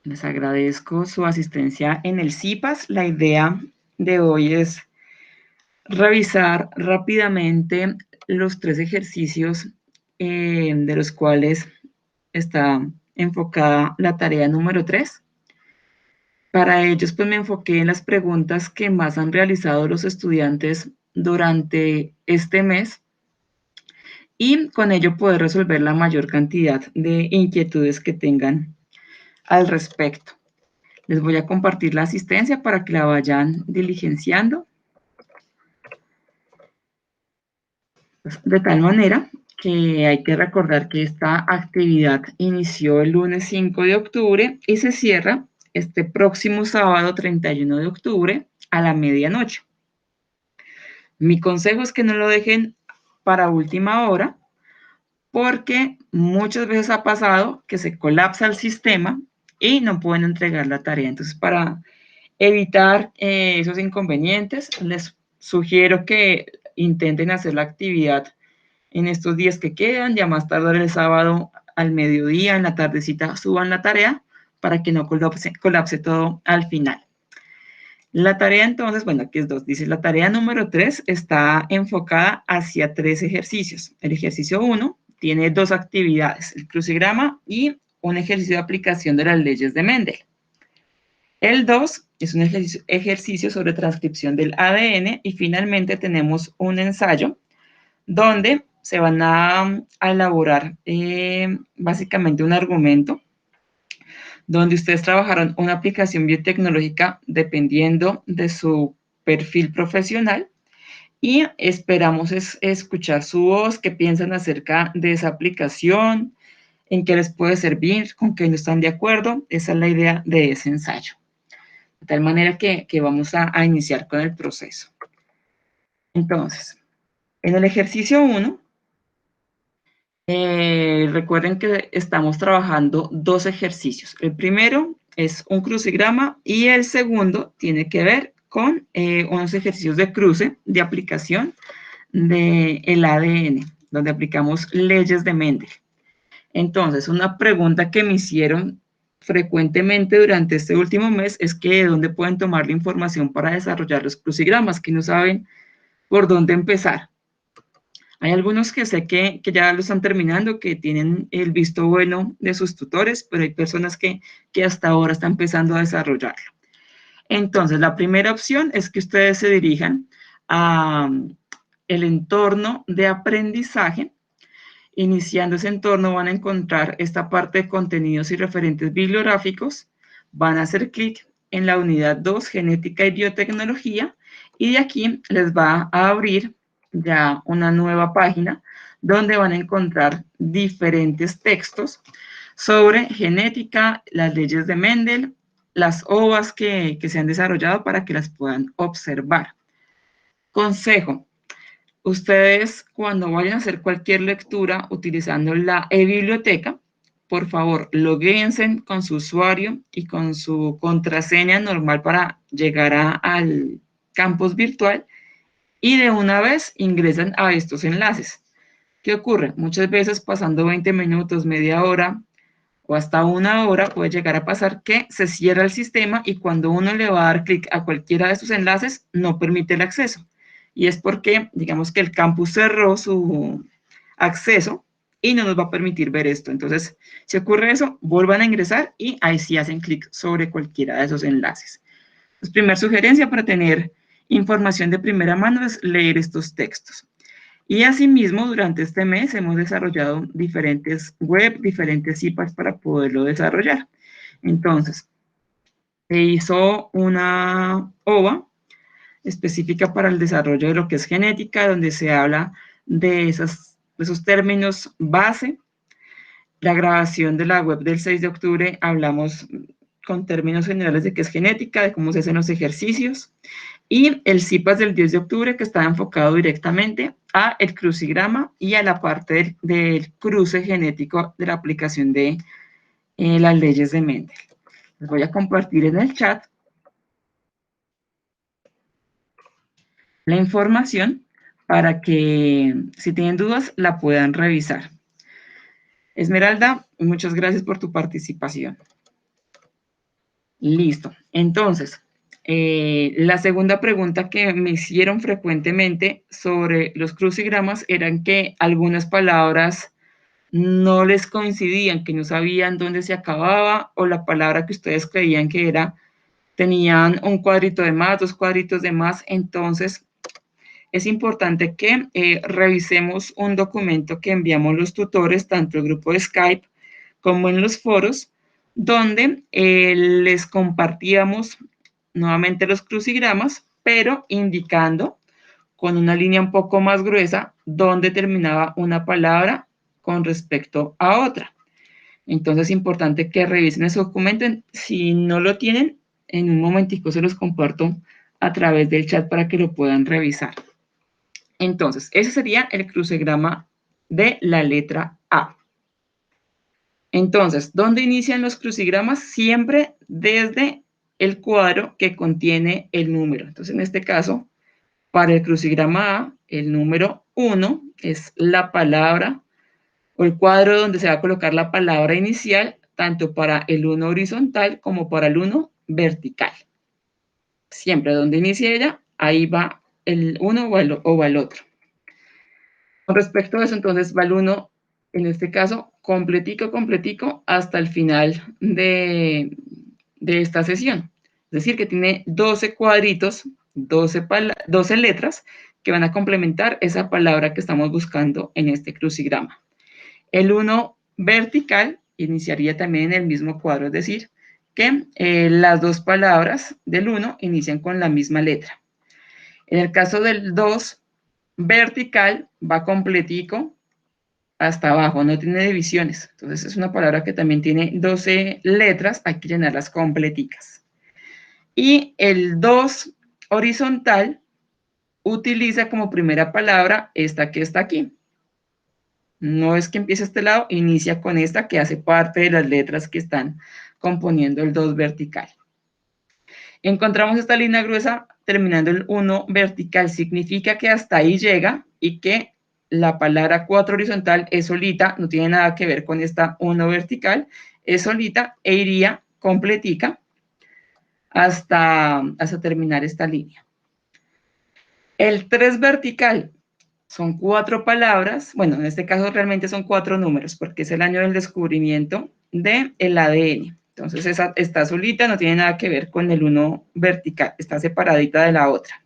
Les agradezco su asistencia en el CIPAS. La idea de hoy es revisar rápidamente los 3 ejercicios de los cuales está enfocada la tarea número 3. Para ellos, pues me enfoqué en las preguntas que más han realizado los estudiantes durante este mes y con ello poder resolver la mayor cantidad de inquietudes que tengan al respecto. Les voy a compartir la asistencia para que la vayan diligenciando. De tal manera que hay que recordar que esta actividad inició el lunes 5 de octubre y se cierra este próximo sábado 31 de octubre a la medianoche. Mi consejo es que no lo dejen para última hora, porque muchas veces ha pasado que se colapsa el sistema y no pueden entregar la tarea. Entonces, para evitar esos inconvenientes, les sugiero que intenten hacer la actividad en estos días que quedan, ya más tardar el sábado al mediodía, en la tardecita, suban la tarea para que no colapse todo al final. La tarea entonces, bueno, aquí es 2, dice la tarea número 3 está enfocada hacia 3 ejercicios. El ejercicio 1 tiene 2 actividades, el crucigrama y un ejercicio de aplicación de las leyes de Mendel. El 2 es un ejercicio sobre transcripción del ADN y finalmente tenemos un ensayo donde se van a elaborar básicamente un argumento donde ustedes trabajaron una aplicación biotecnológica dependiendo de su perfil profesional y esperamos escuchar su voz, qué piensan acerca de esa aplicación, en qué les puede servir, con qué no están de acuerdo. Esa es la idea de ese ensayo. De tal manera que vamos a iniciar con el proceso. Entonces, en el ejercicio 1, recuerden que estamos trabajando 2 ejercicios. El primero es un crucigrama y el segundo tiene que ver con unos ejercicios de cruce, de aplicación del ADN, donde aplicamos leyes de Mendel. Entonces, una pregunta que me hicieron frecuentemente durante este último mes es que de dónde pueden tomar la información para desarrollar los crucigramas, que no saben por dónde empezar. Hay algunos que sé que ya lo están terminando, que tienen el visto bueno de sus tutores, pero hay personas que hasta ahora están empezando a desarrollarlo. Entonces, la primera opción es que ustedes se dirijan a el entorno de aprendizaje. Iniciando ese entorno van a encontrar esta parte de contenidos y referentes bibliográficos. Van a hacer clic en la unidad 2, genética y biotecnología, y de aquí les va a abrir ya una nueva página donde van a encontrar diferentes textos sobre genética, las leyes de Mendel, las OVAs que se han desarrollado para que las puedan observar. Consejo: ustedes cuando vayan a hacer cualquier lectura utilizando la e-biblioteca, por favor, loguéense con su usuario y con su contraseña normal para llegar al campus virtual y de una vez ingresan a estos enlaces. ¿Qué ocurre? Muchas veces pasando 20 minutos, media hora o hasta una hora puede llegar a pasar que se cierra el sistema y cuando uno le va a dar clic a cualquiera de estos enlaces no permite el acceso. Y es porque, digamos que el campus cerró su acceso y no nos va a permitir ver esto. Entonces, si ocurre eso, vuelvan a ingresar y ahí sí hacen clic sobre cualquiera de esos enlaces. Pues, primera sugerencia para tener información de primera mano es leer estos textos. Y asimismo, durante este mes hemos desarrollado diferentes web, diferentes IPAs para poderlo desarrollar. Entonces, se hizo una OVA específica para el desarrollo de lo que es genética, donde se habla de esos términos base. La grabación de la web del 6 de octubre hablamos con términos generales de qué es genética, de cómo se hacen los ejercicios. Y el CIPAS del 10 de octubre, que está enfocado directamente a el crucigrama y a la parte del cruce genético de la aplicación de las leyes de Mendel. Les voy a compartir en el chat la información para que, si tienen dudas, la puedan revisar. Esmeralda, muchas gracias por tu participación. Listo. Entonces, la segunda pregunta que me hicieron frecuentemente sobre los crucigramas eran que algunas palabras no les coincidían, que no sabían dónde se acababa, o la palabra que ustedes creían que era, tenían un cuadrito de más, dos cuadritos de más. Entonces, es importante que revisemos un documento que enviamos los tutores, tanto el grupo de Skype como en los foros, donde les compartíamos nuevamente los crucigramas, pero indicando con una línea un poco más gruesa dónde terminaba una palabra con respecto a otra. Entonces es importante que revisen ese documento. Si no lo tienen, en un momentico se los comparto a través del chat para que lo puedan revisar. Entonces, ese sería el crucigrama de la letra A. Entonces, ¿dónde inician los crucigramas? Siempre desde el cuadro que contiene el número. Entonces, en este caso, para el crucigrama A, el número 1 es la palabra o el cuadro donde se va a colocar la palabra inicial, tanto para el 1 horizontal como para el 1 vertical. Siempre donde inicie ella, ahí va el 1 o va el otro. Con respecto a eso, entonces va el 1, en este caso, completico, hasta el final de esta sesión. Es decir, que tiene 12 cuadritos, 12 letras que van a complementar esa palabra que estamos buscando en este crucigrama. El 1 vertical iniciaría también en el mismo cuadro, es decir, que las dos palabras del 1 inician con la misma letra. En el caso del 2 vertical va completico hasta abajo, no tiene divisiones. Entonces es una palabra que también tiene 12 letras, hay que llenarlas completicas. Y el 2 horizontal utiliza como primera palabra esta que está aquí. No es que empiece este lado, inicia con esta que hace parte de las letras que están componiendo el 2 vertical. Encontramos esta línea gruesa terminando el 1 vertical, significa que hasta ahí llega y que la palabra 4 horizontal es solita, no tiene nada que ver con esta 1 vertical, es solita e iría completica hasta terminar esta línea. El 3 vertical son 4 palabras, bueno, en este caso realmente son 4 números, porque es el año del descubrimiento del ADN. Entonces esa está solita, no tiene nada que ver con el 1 vertical, está separadita de la otra.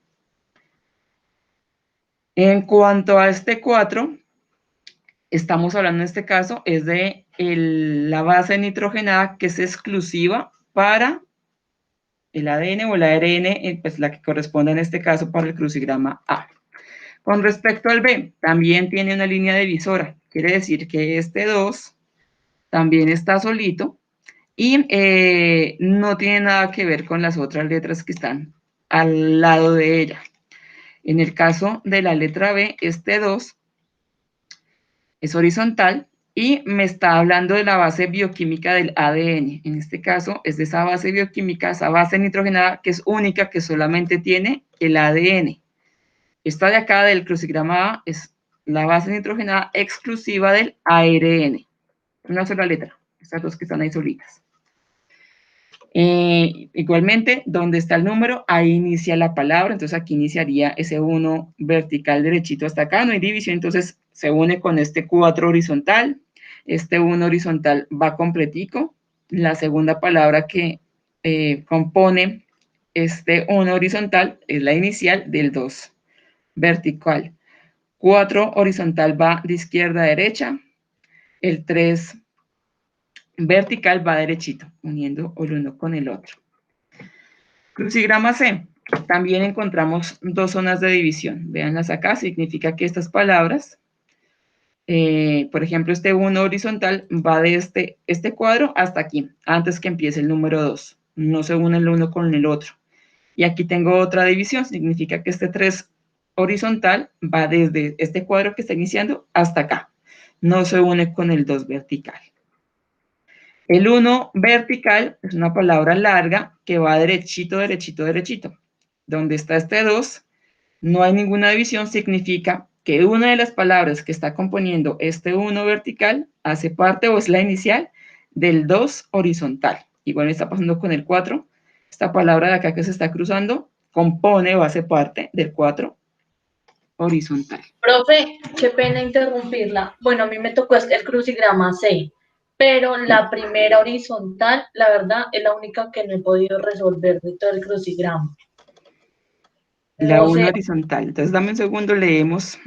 En cuanto a este 4, estamos hablando en este caso es de la base nitrogenada que es exclusiva para el ADN o el ARN, pues la que corresponde en este caso para el crucigrama A. Con respecto al B, también tiene una línea divisora, quiere decir que este 2 también está solito y no tiene nada que ver con las otras letras que están al lado de ella. En el caso de la letra B, este 2 es horizontal y me está hablando de la base bioquímica del ADN. En este caso es de esa base bioquímica, esa base nitrogenada que es única, que solamente tiene el ADN. Esta de acá del crucigrama A es la base nitrogenada exclusiva del ARN. Una sola letra, estas dos que están ahí solitas. Igualmente, donde está el número, ahí inicia la palabra, entonces aquí iniciaría ese 1 vertical derechito hasta acá, no hay división, entonces se une con este 4 horizontal, este 1 horizontal va completico, la segunda palabra que compone este 1 horizontal es la inicial del 2 vertical, 4 horizontal va de izquierda a derecha, el 3 vertical va derechito, uniendo el uno con el otro. Crucigrama C. También encontramos dos zonas de división. Véanlas acá, significa que estas palabras, por ejemplo, este 1 horizontal va de este cuadro hasta aquí, antes que empiece el número 2. No se une el uno con el otro. Y aquí tengo otra división, significa que este 3 horizontal va desde este cuadro que está iniciando hasta acá. No se une con el 2 vertical. El 1 vertical es una palabra larga que va derechito, derechito, derechito. Donde está este 2, no hay ninguna división, significa que una de las palabras que está componiendo este 1 vertical hace parte o es la inicial del 2 horizontal. Igual está pasando con el 4, Esta palabra de acá que se está cruzando compone o hace parte del 4 horizontal. Profe, qué pena interrumpirla. Bueno, a mí me tocó el crucigrama C, pero la primera horizontal, la verdad, es la única que no he podido resolver de todo el crucigrama. La No 1 sé, horizontal. Entonces, dame un segundo, leemos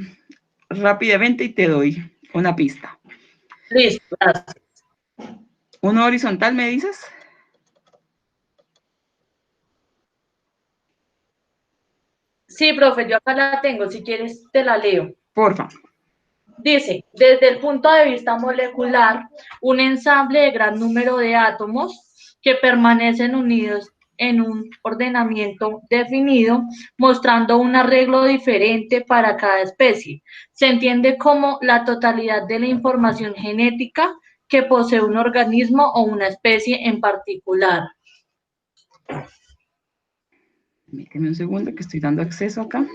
rápidamente y te doy una pista. listo, gracias. 1 horizontal, ¿me dices? Sí, profe, yo acá la tengo, si quieres te la leo. Porfa. Dice, desde el punto de vista molecular, un ensamble de gran número de átomos que permanecen unidos en un ordenamiento definido, mostrando un arreglo diferente para cada especie. Se entiende como la totalidad de la información genética que posee un organismo o una especie en particular. Permíteme un segundo que estoy dando acceso acá.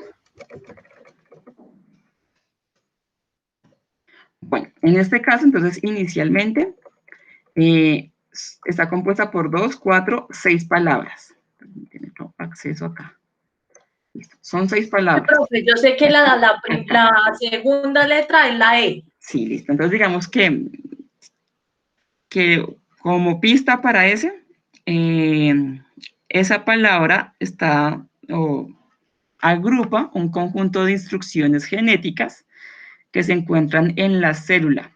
Bueno, en este caso, entonces, inicialmente está compuesta por 2, 4, 6 palabras. Permíteme acceso acá. Listo. Son 6 palabras. Profe, yo sé que la segunda letra es la E. Sí, listo. Entonces, digamos que como pista para esa palabra está o agrupa un conjunto de instrucciones genéticas que se encuentran en la célula.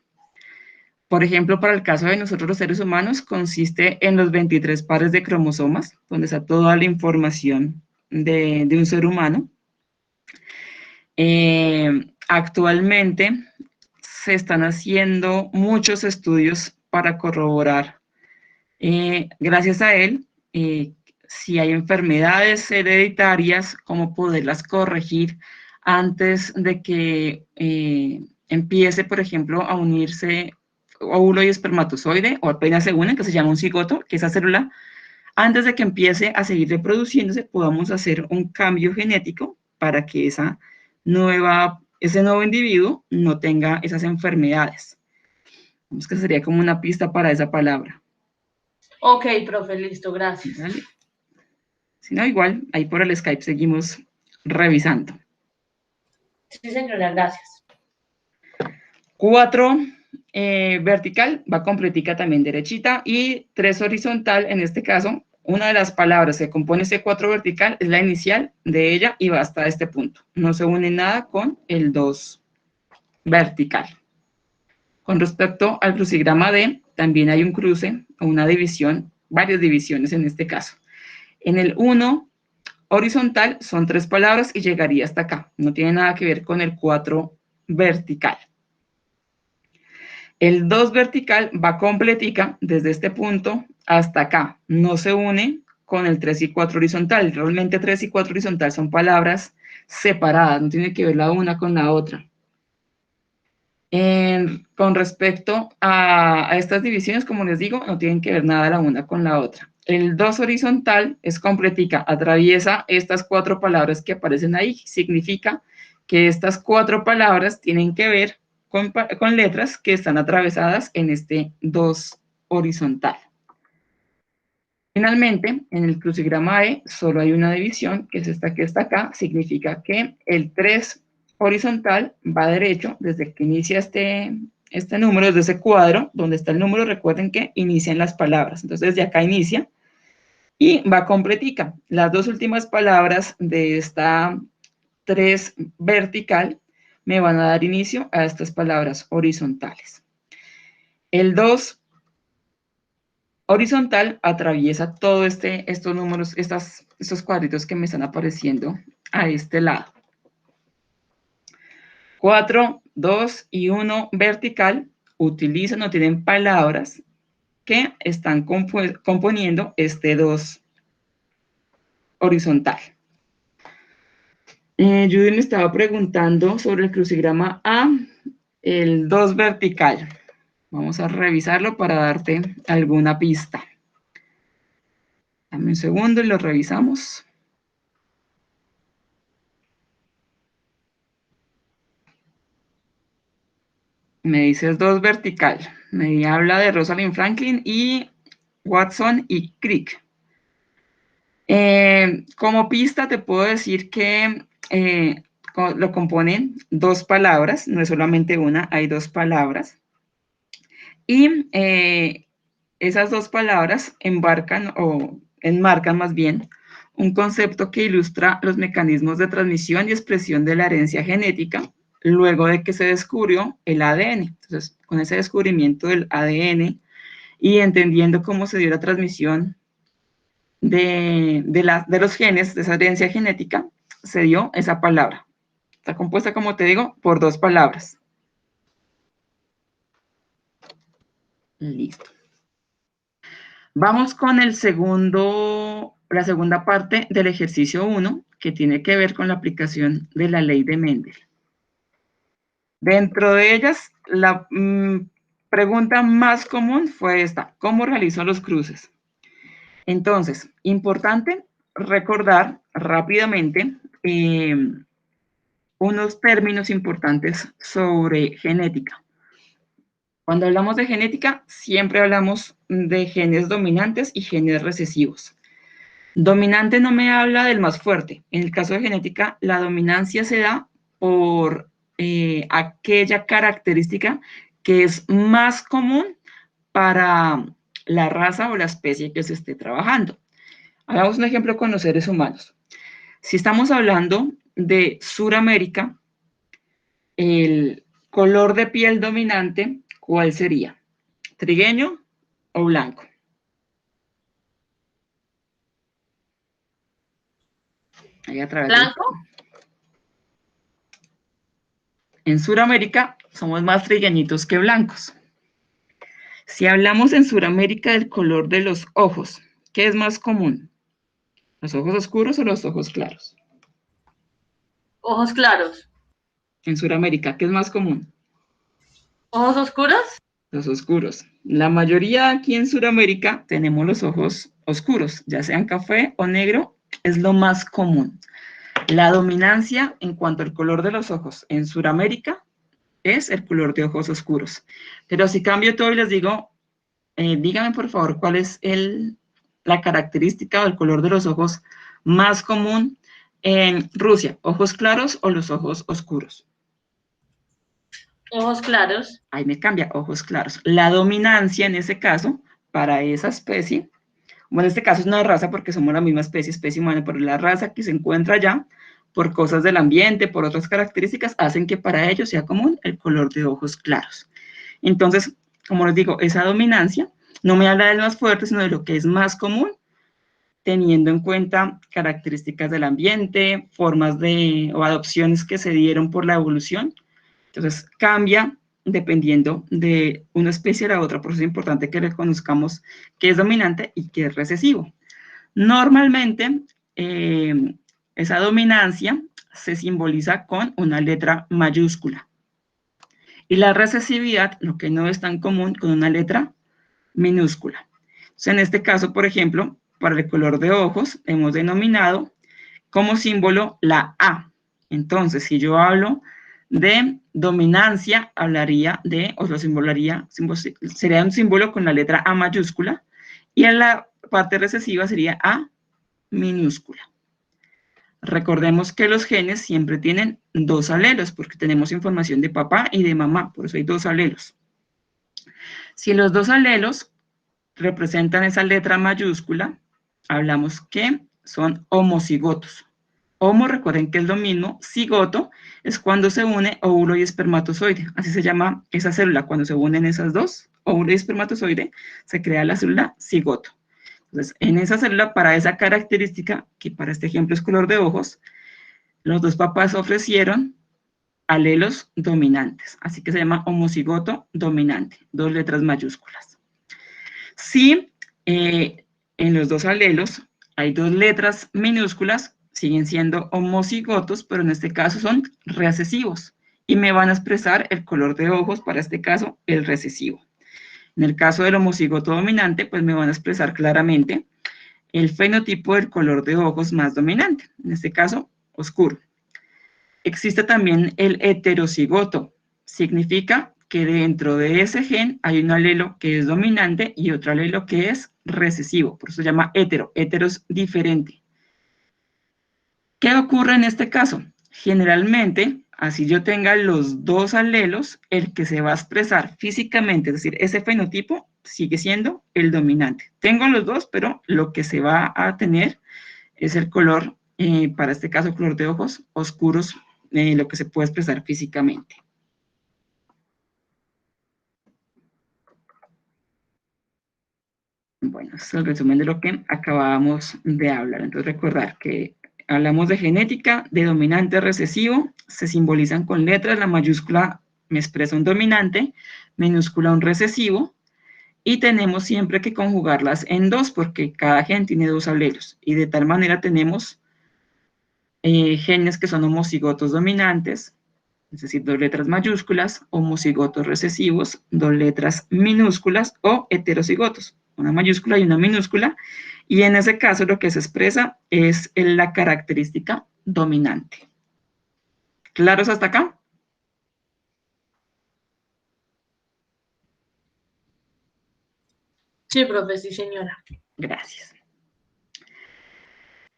Por ejemplo, para el caso de nosotros los seres humanos, consiste en los 23 pares de cromosomas, donde está toda la información de un ser humano. Actualmente se están haciendo muchos estudios para corroborar, gracias a él, si hay enfermedades hereditarias, cómo poderlas corregir antes de que empiece, por ejemplo, a unirse óvulo y espermatozoide, o apenas se unen, que se llama un cigoto, que esa célula, antes de que empiece a seguir reproduciéndose, podamos hacer un cambio genético para que ese nuevo individuo no tenga esas enfermedades. Vamos que sería como una pista para esa palabra. Ok, profe, listo, gracias. ¿Vale? Si no, igual, ahí por el Skype seguimos revisando. Sí, señora, gracias. 4 vertical, va completica también derechita, y 3 horizontal, en este caso, una de las palabras que compone ese 4 vertical es la inicial de ella y va hasta este punto. No se une nada con el 2 vertical. Con respecto al crucigrama D, también hay un cruce o una división, varias divisiones en este caso. En el 1 horizontal son 3 palabras y llegaría hasta acá. No tiene nada que ver con el 4 vertical. El 2 vertical va completica desde este punto hasta acá. No se une con el 3 y 4 horizontal. Realmente 3 y 4 horizontal son palabras separadas, no tiene que ver la una con la otra. Con respecto a estas divisiones, como les digo, no tienen que ver nada la una con la otra. El 2 horizontal es completica, atraviesa estas 4 palabras que aparecen ahí. Significa que estas 4 palabras tienen que ver con letras que están atravesadas en este 2 horizontal. Finalmente, en el crucigrama E solo hay una división, que es esta que está acá. Significa que el 3 horizontal va derecho desde que inicia este número, desde ese cuadro donde está el número. Recuerden que inician las palabras. Entonces, desde acá inicia y va completica. Las 2 últimas palabras de esta 3 vertical me van a dar inicio a estas palabras horizontales. El 2 horizontal atraviesa todo estos números, estos cuadritos que me están apareciendo a este lado. 4, 2 y 1 vertical utilizan o tienen palabras que están componiendo este 2 horizontal. Judy me estaba preguntando sobre el crucigrama A, el 2 vertical. Vamos a revisarlo para darte alguna pista. Dame un segundo y lo revisamos. Me dices 2 vertical. Me habla de Rosalind Franklin y Watson y Crick. Como pista te puedo decir que lo componen dos palabras, no es solamente una, hay dos palabras. Y esas dos palabras enmarcan más bien un concepto que ilustra los mecanismos de transmisión y expresión de la herencia genética luego de que se descubrió el ADN. Entonces, con ese descubrimiento del ADN y entendiendo cómo se dio la transmisión de los genes, de esa herencia genética, se dio esa palabra. Está compuesta, como te digo, por dos palabras. Listo. Vamos con la segunda parte del ejercicio 1, que tiene que ver con la aplicación de la ley de Mendel. Dentro de ellas, la pregunta más común fue esta: ¿cómo realizo los cruces? Entonces, importante recordar rápidamente unos términos importantes sobre genética. Cuando hablamos de genética, siempre hablamos de genes dominantes y genes recesivos. Dominante no me habla del más fuerte. En el caso de genética, la dominancia se da por aquella característica que es más común para la raza o la especie que se esté trabajando. Hagamos un ejemplo con los seres humanos. Si estamos hablando de Suramérica, el color de piel dominante, ¿cuál sería? ¿Trigueño o blanco? Ahí a través ¿Blanco? En Suramérica somos más trigueñitos que blancos. Si hablamos en Suramérica del color de los ojos, ¿qué es más común? ¿Los ojos oscuros o los ojos claros? Ojos claros. En Suramérica, ¿qué es más común? ¿Ojos oscuros? Los oscuros. La mayoría aquí en Suramérica tenemos los ojos oscuros, ya sean café o negro, es lo más común. La dominancia en cuanto al color de los ojos en Suramérica es el color de ojos oscuros. Pero si cambio todo y les digo, díganme por favor cuál es la característica o el color de los ojos más común en Rusia, ¿ojos claros o los ojos oscuros? Ojos claros. Ahí me cambia, ojos claros. La dominancia en ese caso, para esa especie, bueno, en este caso es una raza porque somos la misma especie humana, pero la raza que se encuentra allá, por cosas del ambiente, por otras características, hacen que para ellos sea común el color de ojos claros. Entonces, como les digo, esa dominancia no me habla del más fuerte, sino de lo que es más común, teniendo en cuenta características del ambiente, formas o adopciones que se dieron por la evolución. Entonces, cambia dependiendo de una especie a la otra, por eso es importante que reconozcamos qué es dominante y qué es recesivo. Normalmente, esa dominancia se simboliza con una letra mayúscula. Y la recesividad, lo que no es tan común, con una letra minúscula. Entonces, en este caso, por ejemplo, para el color de ojos, hemos denominado como símbolo la A. Entonces, si yo hablo de dominancia, hablaría de, o lo simbolaría, sería un símbolo con la letra A mayúscula, y en la parte recesiva sería A minúscula. Recordemos que los genes siempre tienen dos alelos, porque tenemos información de papá y de mamá, por eso hay dos alelos. Si los dos alelos representan esa letra mayúscula, hablamos que son homocigotos. Homo, recuerden que es lo mismo, cigoto es cuando se une óvulo y espermatozoide, así se llama esa célula, cuando se unen esas dos, óvulo y espermatozoide, se crea la célula cigoto. Entonces, en esa célula, para esa característica, que para este ejemplo es color de ojos, los dos papás ofrecieron alelos dominantes, así que se llama homocigoto dominante, dos letras mayúsculas. Si en los dos alelos hay dos letras minúsculas, siguen siendo homocigotos, pero en este caso son recesivos y me van a expresar el color de ojos, para este caso, el recesivo. En el caso del homocigoto dominante, pues me van a expresar claramente el fenotipo del color de ojos más dominante, en este caso, oscuro. Existe también el heterocigoto, significa que dentro de ese gen hay un alelo que es dominante y otro alelo que es recesivo, por eso se llama hetero, hetero es diferente. ¿Qué ocurre en este caso? Generalmente, así yo tenga los dos alelos, el que se va a expresar físicamente, es decir, ese fenotipo sigue siendo el dominante. Tengo los dos, pero lo que se va a tener es el color, para este caso, color de ojos oscuros, lo que se puede expresar físicamente. Bueno, este es el resumen de lo que acabábamos de hablar. Entonces, recordar que hablamos de genética, de dominante recesivo, se simbolizan con letras, la mayúscula me expresa un dominante, minúscula un recesivo, y tenemos siempre que conjugarlas en dos, porque cada gen tiene dos alelos, y de tal manera tenemos genes que son homocigotos dominantes, es decir, dos letras mayúsculas, homocigotos recesivos, dos letras minúsculas, o heterocigotos, una mayúscula y una minúscula, y en ese caso lo que se expresa es la característica dominante. ¿Claros hasta acá? Sí, profe, sí, señora. Gracias.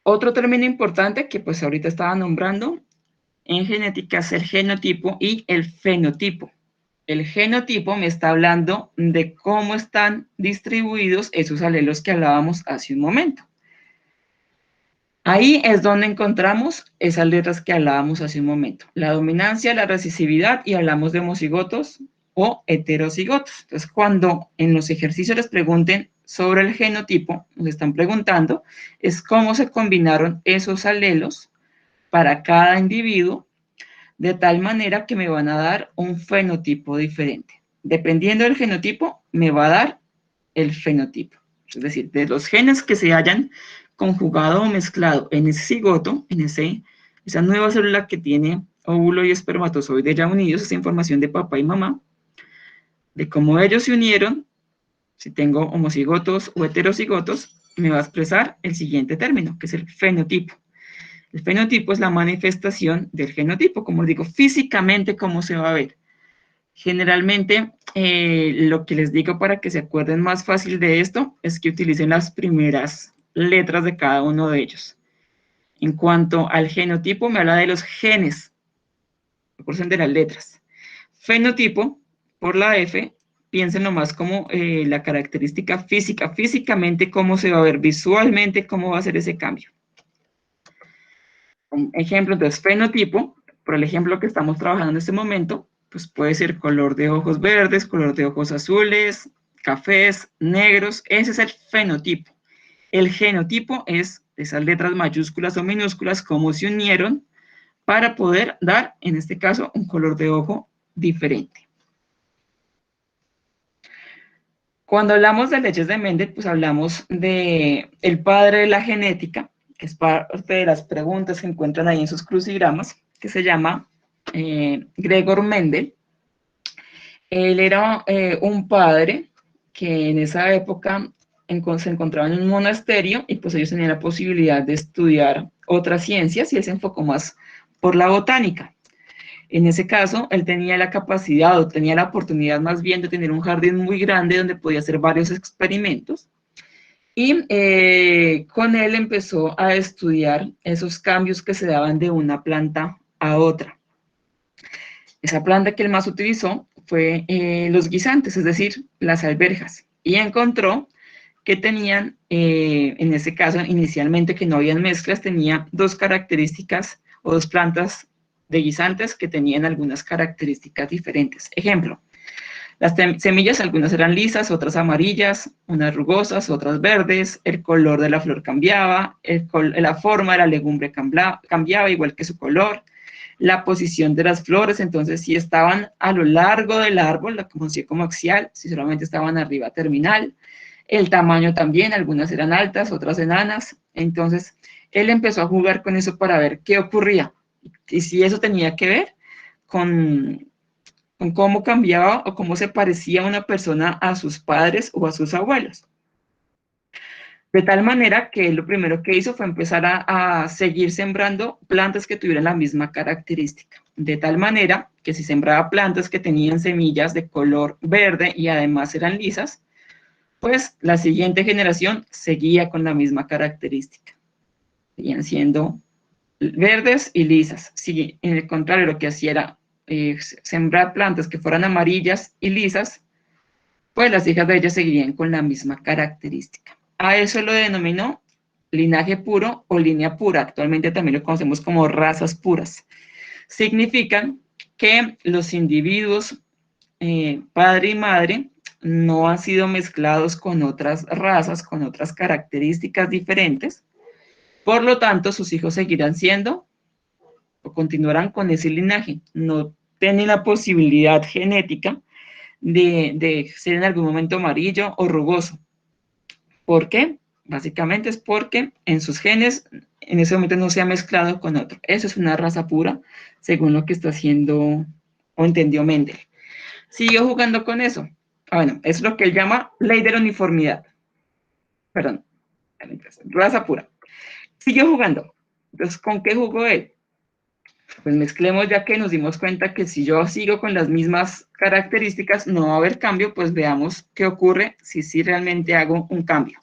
Otro término importante que pues ahorita estaba nombrando en genética es el genotipo y el fenotipo. El genotipo me está hablando de cómo están distribuidos esos alelos que hablábamos hace un momento. Ahí es donde encontramos esas letras que hablábamos hace un momento. La dominancia, la recesividad, y hablamos de homocigotos o heterocigotos. Entonces, cuando en los ejercicios les pregunten sobre el genotipo, nos están preguntando es cómo se combinaron esos alelos para cada individuo, de tal manera que me van a dar un fenotipo diferente. Dependiendo del genotipo, me va a dar el fenotipo. Es decir, de los genes que se hayan conjugado o mezclado en ese cigoto, en esa nueva célula que tiene óvulo y espermatozoide ya unidos, esa información de papá y mamá, de cómo ellos se unieron, si tengo homocigotos o heterocigotos, me va a expresar el siguiente término, que es el fenotipo. El fenotipo es la manifestación del genotipo, como digo, físicamente cómo se va a ver. Generalmente, lo que les digo para que se acuerden más fácil de esto es que utilicen las primeras letras de cada uno de ellos. En cuanto al genotipo, me habla de los genes, por de las letras. Fenotipo, por la F, piensen nomás como la característica física, físicamente cómo se va a ver, visualmente cómo va a ser ese cambio. Un ejemplo, entonces, fenotipo, por el ejemplo que estamos trabajando en este momento, pues puede ser color de ojos verdes, color de ojos azules, cafés, negros, ese es el fenotipo. El genotipo es esas letras mayúsculas o minúsculas, cómo se unieron para poder dar, en este caso, un color de ojo diferente. Cuando hablamos de leyes de Mendel, pues hablamos de el padre de la genética, que es parte de las preguntas que encuentran ahí en sus crucigramas, que se llama Gregor Mendel. Él era un padre que en esa época se encontraba en un monasterio y pues ellos tenían la posibilidad de estudiar otras ciencias y él se enfocó más por la botánica. En ese caso, él tenía la capacidad o tenía la oportunidad más bien de tener un jardín muy grande donde podía hacer varios experimentos y con él empezó a estudiar esos cambios que se daban de una planta a otra. Esa planta que él más utilizó fue los guisantes, es decir, las alberjas, y encontró que tenían, en ese caso, inicialmente que no habían mezclas, tenía dos características o dos plantas de guisantes que tenían algunas características diferentes. Ejemplo, las semillas, algunas eran lisas, otras amarillas, unas rugosas, otras verdes, el color de la flor cambiaba, la forma de la legumbre cambiaba, igual que su color, la posición de las flores, entonces si estaban a lo largo del árbol, la conocía como axial, si solamente estaban arriba terminal, el tamaño también, algunas eran altas, otras enanas, entonces él empezó a jugar con eso para ver qué ocurría, y si eso tenía que ver con cómo cambiaba o cómo se parecía una persona a sus padres o a sus abuelos. De tal manera que lo primero que hizo fue empezar a seguir sembrando plantas que tuvieran la misma característica. De tal manera que si sembraba plantas que tenían semillas de color verde y además eran lisas, pues la siguiente generación seguía con la misma característica. Seguían siendo verdes y lisas. Si en el contrario lo que hacía era sembrar plantas que fueran amarillas y lisas, pues las hijas de ellas seguirían con la misma característica. A eso lo denominó linaje puro o línea pura. Actualmente también lo conocemos como razas puras. Significan que los individuos padre y madre no han sido mezclados con otras razas, con otras características diferentes. Por lo tanto, sus hijos seguirán siendo o continuarán con ese linaje. No tienen la posibilidad genética de ser en algún momento amarillo o rugoso. ¿Por qué? Básicamente es porque en sus genes en ese momento no se ha mezclado con otro. Eso es una raza pura, según lo que está haciendo o entendió Mendel. Siguió jugando con eso. Bueno, es lo que él llama ley de la uniformidad. Perdón, raza pura. Siguió jugando. Entonces, ¿con qué jugó él? Pues mezclemos, ya que nos dimos cuenta que si yo sigo con las mismas características no va a haber cambio, pues veamos qué ocurre si sí realmente hago un cambio.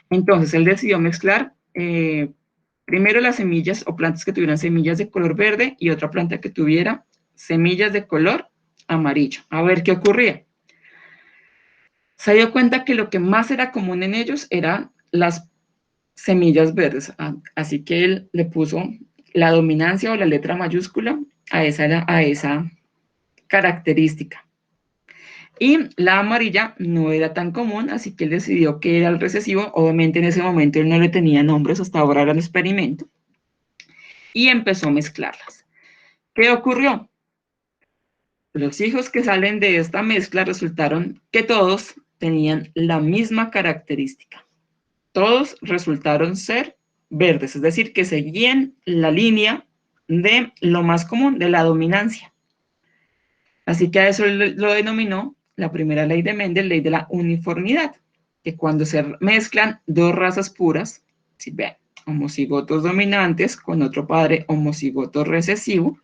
Entonces, él decidió mezclar primero las semillas o plantas que tuvieran semillas de color verde y otra planta que tuviera semillas de color amarillo. A ver qué ocurría. Se dio cuenta que lo que más era común en ellos eran las semillas verdes, así que él le puso la dominancia o la letra mayúscula a esa característica. Y la amarilla no era tan común, así que él decidió que era el recesivo. Obviamente en ese momento él no le tenía nombres, hasta ahora era un experimento, y empezó a mezclarlas. ¿Qué ocurrió? Los hijos que salen de esta mezcla resultaron que todos tenían la misma característica. Todos resultaron ser verdes, es decir, que seguían la línea de lo más común, de la dominancia. Así que a eso lo denominó la primera ley de Mendel, ley de la uniformidad, que cuando se mezclan dos razas puras, si ven, homocigotos dominantes con otro padre homocigoto recesivo,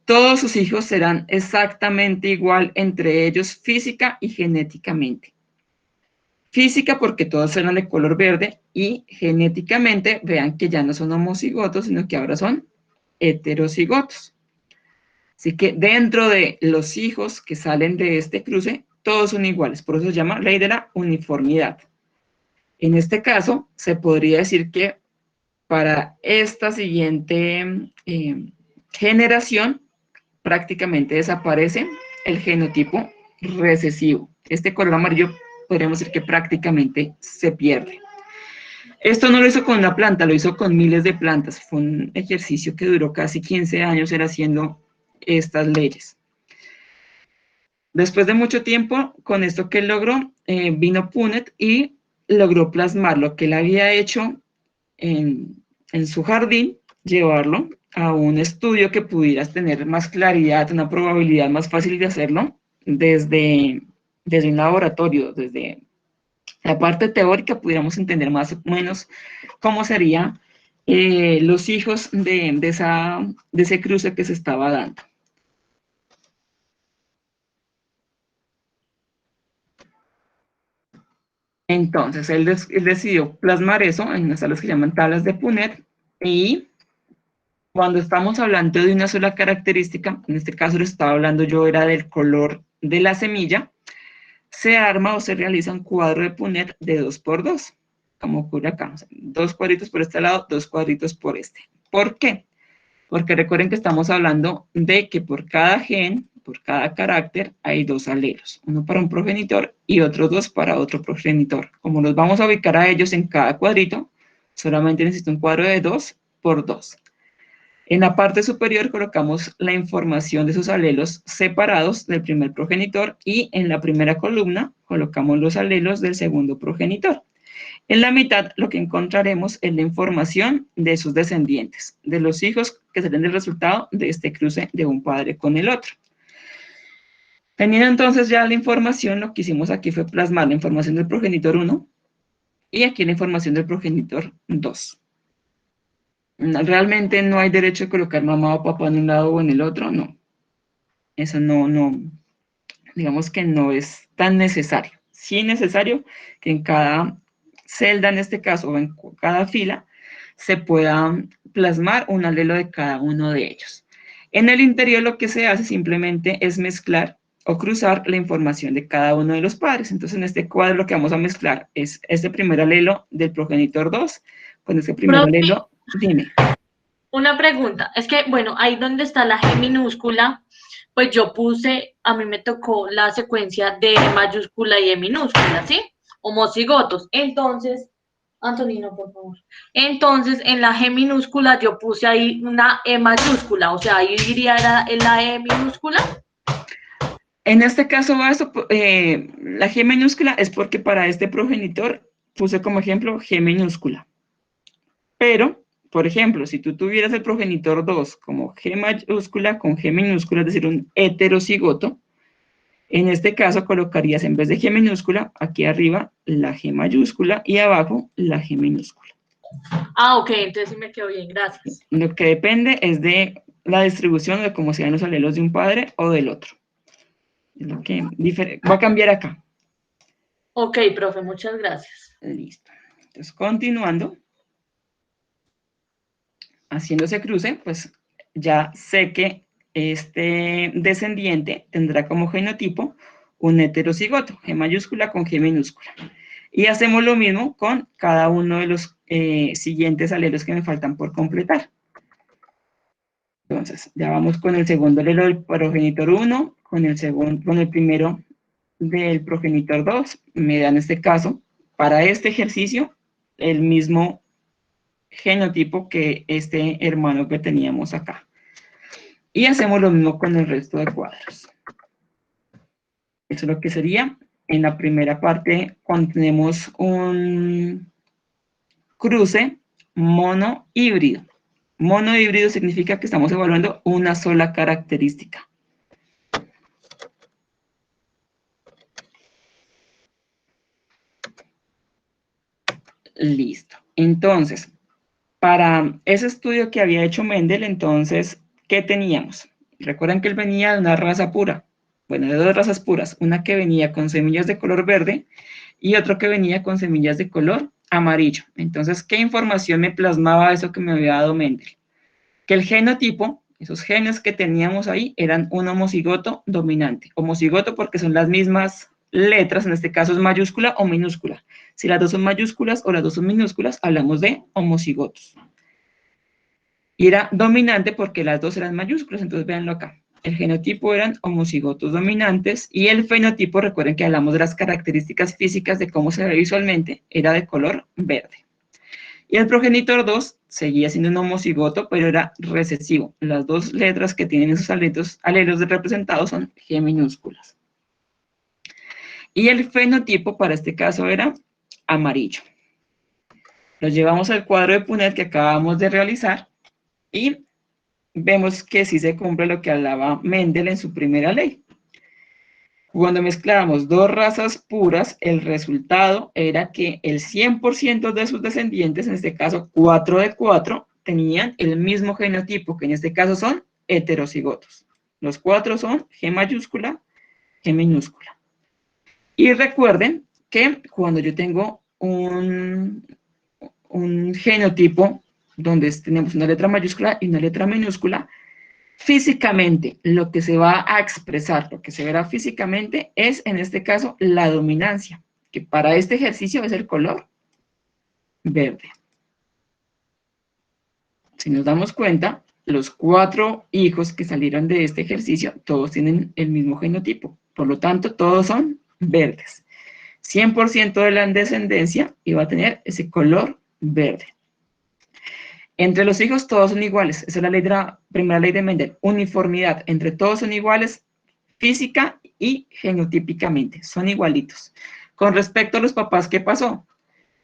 todos sus hijos serán exactamente igual entre ellos física y genéticamente. Física porque todos eran de color verde y genéticamente vean que ya no son homocigotos, sino que ahora son heterocigotos. Así que dentro de los hijos que salen de este cruce, todos son iguales, por eso se llama ley de la uniformidad. En este caso, se podría decir que para esta siguiente generación, prácticamente desaparece el genotipo recesivo. Este color amarillo podríamos decir que prácticamente se pierde. Esto no lo hizo con una planta, lo hizo con miles de plantas. Fue un ejercicio que duró casi 15 años, era haciendo estas leyes. Después de mucho tiempo, con esto que él logró, vino Punnett y logró plasmar lo que él había hecho en su jardín, llevarlo a un estudio que pudieras tener más claridad, una probabilidad más fácil de hacerlo desde un laboratorio, desde la parte teórica, pudiéramos entender más o menos cómo serían los hijos de ese cruce que se estaba dando. Entonces, él decidió plasmar eso en unas tablas que llaman tablas de Punnett, y cuando estamos hablando de una sola característica, en este caso lo estaba hablando yo, era del color de la semilla, se arma o se realiza un cuadro de Punnett de 2×2, como ocurre acá. O sea, 2 cuadritos por este lado, 2 cuadritos por este. ¿Por qué? Porque recuerden que estamos hablando de que por cada gen, por cada carácter, hay 2 alelos. Uno para un progenitor y otros 2 para otro progenitor. Como los vamos a ubicar a ellos en cada cuadrito, solamente necesito un cuadro de 2×2. En la parte superior colocamos la información de esos alelos separados del primer progenitor y en la primera columna colocamos los alelos del segundo progenitor. En la mitad lo que encontraremos es la información de sus descendientes, de los hijos que serán el resultado de este cruce de un padre con el otro. Teniendo entonces ya la información, lo que hicimos aquí fue plasmar la información del progenitor 1 y aquí la información del progenitor 2. Realmente no hay derecho a colocar mamá o papá en un lado o en el otro, no. Eso no, digamos que no es tan necesario. Sí es necesario que en cada celda, en este caso, o en cada fila, se pueda plasmar un alelo de cada uno de ellos. En el interior lo que se hace simplemente es mezclar o cruzar la información de cada uno de los padres. Entonces, en este cuadro lo que vamos a mezclar es este primer alelo del progenitor 2 con este primer Profe, alelo. Dime. una pregunta, es que, bueno, ahí donde está la G minúscula, pues yo puse, a mí me tocó la secuencia de E mayúscula y E minúscula, ¿sí? Homocigotos. Entonces, Antonino, por favor. Entonces, en la G minúscula yo puse ahí una E mayúscula, o sea, ahí iría en la E minúscula. En este caso, la G minúscula es porque para este progenitor puse como ejemplo G minúscula. Pero, por ejemplo, si tú tuvieras el progenitor 2 como G mayúscula con G minúscula, es decir, un heterocigoto, en este caso colocarías en vez de G minúscula, aquí arriba la G mayúscula y abajo la G minúscula. Ah, ok, entonces sí me quedó bien, gracias. Lo que depende es de la distribución de cómo sean los alelos de un padre o del otro. Lo que va a cambiar acá. Ok, profe, muchas gracias. Listo. Entonces, continuando, haciendo ese cruce, pues ya sé que este descendiente tendrá como genotipo un heterocigoto, G mayúscula con G minúscula. Y hacemos lo mismo con cada uno de los siguientes alelos que me faltan por completar. Entonces, ya vamos con el segundo alelo del progenitor 1, con el primero del progenitor 2, me da en este caso, para este ejercicio, el mismo genotipo que este hermano que teníamos acá. Y hacemos lo mismo con el resto de cuadros. Eso es lo que sería en la primera parte cuando tenemos un cruce monohíbrido. Monohíbrido significa que estamos evaluando una sola característica. Listo. Entonces, para ese estudio que había hecho Mendel, entonces, ¿qué teníamos? Recuerden que él venía de una raza pura, bueno, de dos razas puras, una que venía con semillas de color verde y otro que venía con semillas de color amarillo. Entonces, ¿qué información me plasmaba eso que me había dado Mendel? Que el genotipo, esos genes que teníamos ahí, eran un homocigoto dominante. Homocigoto porque son las mismas letras, en este caso es mayúscula o minúscula. Si las dos son mayúsculas o las dos son minúsculas, hablamos de homocigotos. Y era dominante porque las dos eran mayúsculas, entonces véanlo acá. El genotipo eran homocigotos dominantes y el fenotipo, recuerden que hablamos de las características físicas de cómo se ve visualmente, era de color verde. Y el progenitor 2 seguía siendo un homocigoto, pero era recesivo. Las dos letras que tienen esos alelos representados son G minúsculas. Y el fenotipo para este caso era amarillo. Lo llevamos al cuadro de Punnett que acabamos de realizar y vemos que sí se cumple lo que hablaba Mendel en su primera ley. Cuando mezclábamos dos razas puras, el resultado era que el 100% de sus descendientes, en este caso 4 de 4, tenían el mismo genotipo, que en este caso son heterocigotos. Los 4 son G mayúscula, G minúscula. Y recuerden que cuando yo tengo un genotipo donde tenemos una letra mayúscula y una letra minúscula, físicamente, lo que se va a expresar, lo que se verá físicamente es, en este caso, la dominancia, que para este ejercicio es el color verde. Si nos damos cuenta, los 4 hijos que salieron de este ejercicio, todos tienen el mismo genotipo, por lo tanto, todos son verdes. 100% de la descendencia iba a tener ese color verde. Entre los hijos todos son iguales, esa es la primera ley de Mendel, uniformidad, entre todos son iguales física y genotípicamente, son igualitos. Con respecto a los papás, ¿qué pasó?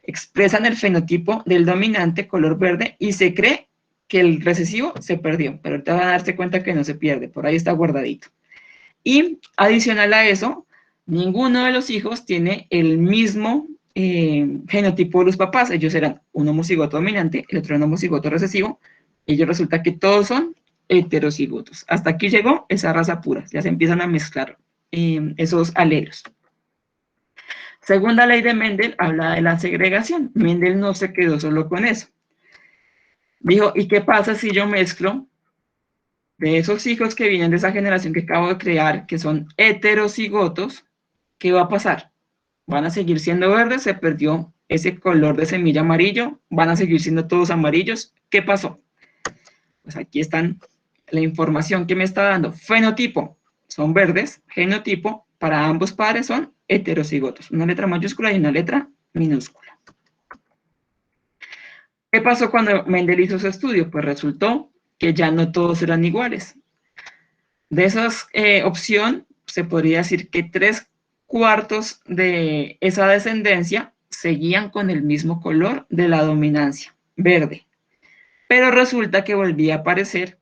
Expresan el fenotipo del dominante color verde y se cree que el recesivo se perdió, pero ahorita van a darse cuenta que no se pierde, por ahí está guardadito. Y adicional a eso, ninguno de los hijos tiene el mismo genotipo de los papás. Ellos eran un homocigoto dominante, el otro era un homocigoto recesivo. Ellos resulta que todos son heterocigotos. Hasta aquí llegó esa raza pura. Ya se empiezan a mezclar esos alelos. Segunda ley de Mendel habla de la segregación. Mendel no se quedó solo con eso. Dijo, ¿y qué pasa si yo mezclo de esos hijos que vienen de esa generación que acabo de crear, que son heterocigotos? ¿Qué va a pasar? ¿Van a seguir siendo verdes? ¿Se perdió ese color de semilla amarillo? ¿Van a seguir siendo todos amarillos? ¿Qué pasó? Pues aquí están la información que me está dando. Fenotipo, son verdes. Genotipo, para ambos padres son heterocigotos. Una letra mayúscula y una letra minúscula. ¿Qué pasó cuando Mendel hizo su estudio? Pues resultó que ya no todos eran iguales. De esa opción, se podría decir que 3/4 de esa descendencia seguían con el mismo color de la dominancia, verde. Pero resulta que volvía a aparecer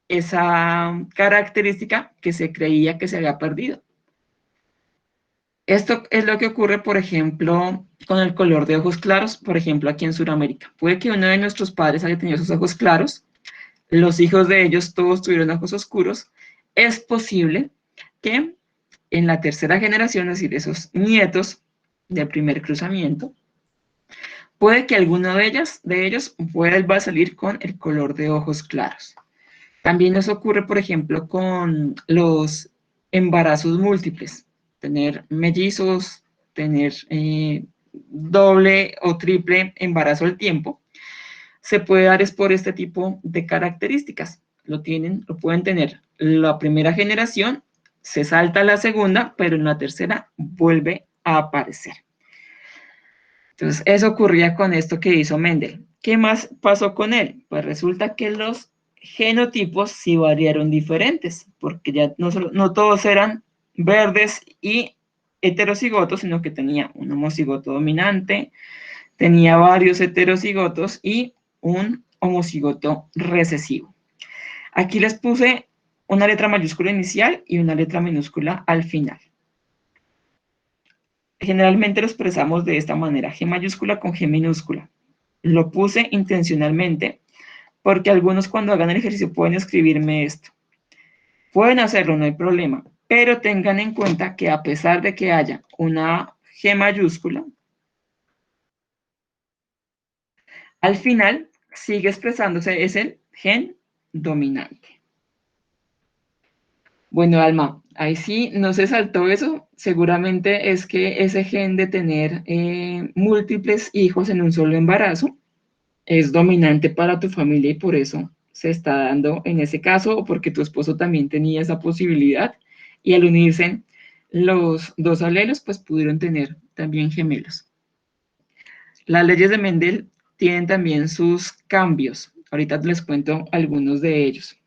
esa característica que se creía que se había perdido. Esto es lo que ocurre, por ejemplo, con el color de ojos claros, por ejemplo, aquí en Sudamérica. Puede que uno de nuestros padres haya tenido sus ojos claros, los hijos de ellos todos tuvieron ojos oscuros. Es posible que en la tercera generación, es decir, esos nietos del primer cruzamiento, puede que alguno de ellos vuelva a salir con el color de ojos claros. También nos ocurre, por ejemplo, con los embarazos múltiples, tener mellizos, tener doble o triple embarazo al tiempo. Se puede dar es por este tipo de características. Lo pueden tener la primera generación, se salta a la segunda, pero en la tercera vuelve a aparecer. Entonces, eso ocurría con esto que hizo Mendel. ¿Qué más pasó con él? Pues resulta que los genotipos sí variaron diferentes, porque ya no todos eran verdes y heterocigotos, sino que tenía un homocigoto dominante, tenía varios heterocigotos y un homocigoto recesivo. Aquí les puse una letra mayúscula inicial y una letra minúscula al final. Generalmente lo expresamos de esta manera, G mayúscula con G minúscula. Lo puse intencionalmente porque algunos cuando hagan el ejercicio pueden escribirme esto. Pueden hacerlo, no hay problema, pero tengan en cuenta que a pesar de que haya una G mayúscula, al final sigue expresándose, es el gen dominante. Bueno, Alma, ahí sí no se saltó eso. Seguramente es que ese gen de tener múltiples hijos en un solo embarazo es dominante para tu familia y por eso se está dando en ese caso, o porque tu esposo también tenía esa posibilidad y al unirse los dos alelos, pues pudieron tener también gemelos. Las leyes de Mendel tienen también sus cambios. Ahorita les cuento algunos de ellos.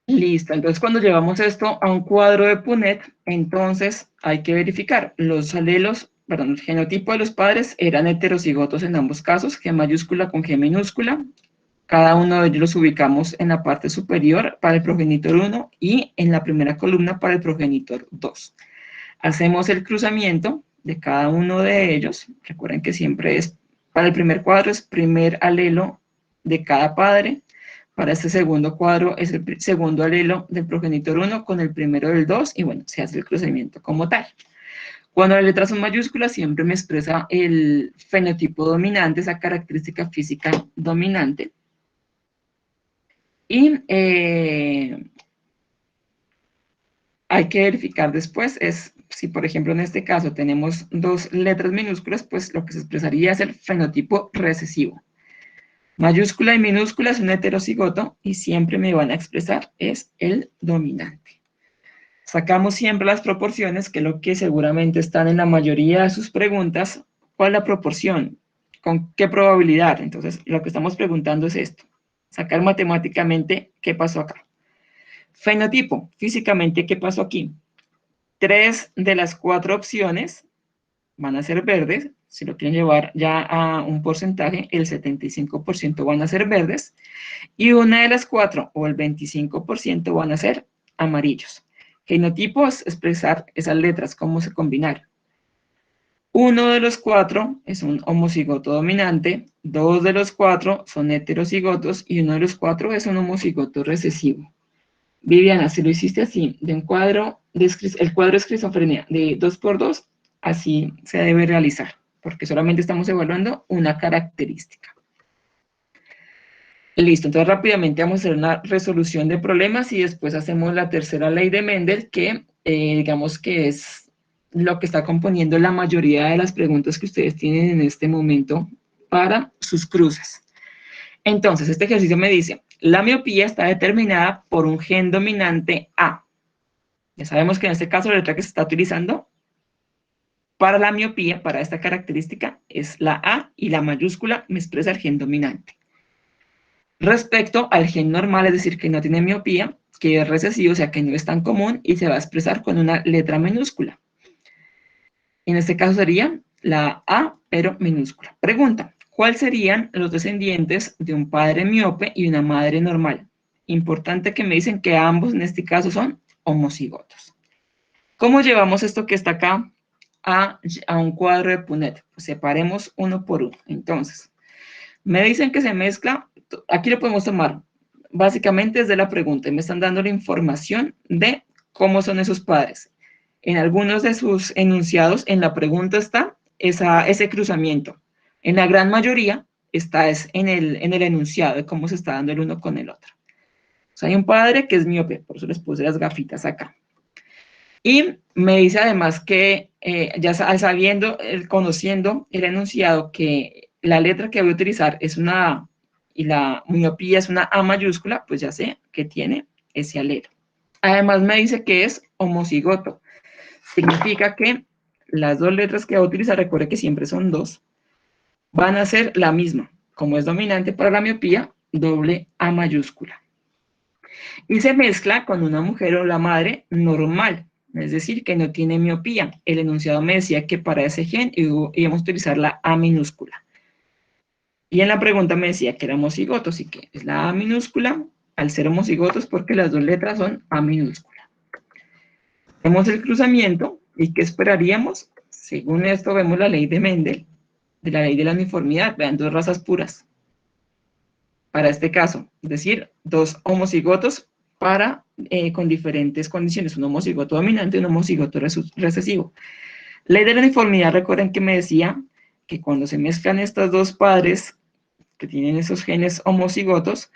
Listo, entonces cuando llevamos esto a un cuadro de Punnett, entonces hay que verificar los alelos, perdón, el genotipo de los padres eran heterocigotos en ambos casos, G mayúscula con G minúscula. Cada uno de ellos los ubicamos en la parte superior para el progenitor 1 y en la primera columna para el progenitor 2. Hacemos el cruzamiento de cada uno de ellos. Recuerden que siempre es, para el primer cuadro es primer alelo de cada padre. Para este segundo cuadro es el segundo alelo del progenitor 1 con el primero del 2 y bueno, se hace el cruzamiento como tal. Cuando las letras son mayúsculas siempre me expresa el fenotipo dominante, esa característica física dominante. Y hay que verificar después es si, por ejemplo, en este caso tenemos dos letras minúsculas, pues lo que se expresaría es el fenotipo recesivo. Mayúscula y minúscula es un heterocigoto y siempre me van a expresar es el dominante. Sacamos siempre las proporciones, que es lo que seguramente están en la mayoría de sus preguntas. ¿Cuál es la proporción? ¿Con qué probabilidad? Entonces, lo que estamos preguntando es esto. Sacar matemáticamente qué pasó acá. Fenotipo, físicamente, ¿qué pasó aquí? 3 de las 4 opciones van a ser verdes. Si lo quieren llevar ya a un porcentaje, el 75% van a ser verdes. Y una de las 4, o el 25%, van a ser amarillos. Genotipo es expresar esas letras, cómo se combinar. Uno de los 4 es un homocigoto dominante, 2 de los 4 son heterocigotos y uno de los 4 es un homocigoto recesivo. Viviana, si lo hiciste así, de un cuadro, el cuadro de esquizofrenia de 2x2, así se debe realizar, porque solamente estamos evaluando una característica. Listo, entonces rápidamente vamos a hacer una resolución de problemas y después hacemos la tercera ley de Mendel, que digamos que es lo que está componiendo la mayoría de las preguntas que ustedes tienen en este momento para sus cruces. Entonces, este ejercicio me dice, la miopía está determinada por un gen dominante A. Ya sabemos que en este caso la letra que se está utilizando para la miopía, para esta característica, es la A y la mayúscula me expresa el gen dominante. Respecto al gen normal, es decir, que no tiene miopía, que es recesivo, o sea, que no es tan común y se va a expresar con una letra minúscula. En este caso sería la A, pero minúscula. Pregunta, ¿cuáles serían los descendientes de un padre miope y una madre normal? Importante que me dicen que ambos en este caso son homocigotos. ¿Cómo llevamos esto que está acá a un cuadro de Punnett? Pues separemos uno por uno. Entonces, me dicen que se mezcla, aquí lo podemos tomar básicamente desde la pregunta, y me están dando la información de cómo son esos padres. En algunos de sus enunciados, en la pregunta está ese cruzamiento. En la gran mayoría está en el enunciado de cómo se está dando el uno con el otro. O sea, hay un padre que es miope, por eso les puse las gafitas acá. Y me dice además que ya sabiendo, conociendo el enunciado, que la letra que voy a utilizar es una A y la miopía es una A mayúscula, pues ya sé que tiene ese alelo. Además me dice que es homocigoto. Significa que las dos letras que voy a utilizar, recuerde que siempre son dos, van a ser la misma. Como es dominante para la miopía, doble A mayúscula. Y se mezcla con una mujer o la madre normal, es decir, que no tiene miopía. El enunciado me decía que para ese gen íbamos a utilizar la A minúscula. Y en la pregunta me decía que era homocigoto, así que es la A minúscula, al ser homocigotos porque las dos letras son A minúscula. Vemos el cruzamiento, ¿y qué esperaríamos? Según esto vemos la ley de Mendel, de la ley de la uniformidad, vean, dos razas puras. Para este caso, es decir, dos homocigotos con diferentes condiciones, un homocigoto dominante y un homocigoto recesivo. Ley de la uniformidad, recuerden que me decía que cuando se mezclan estos dos padres que tienen esos genes homocigotos,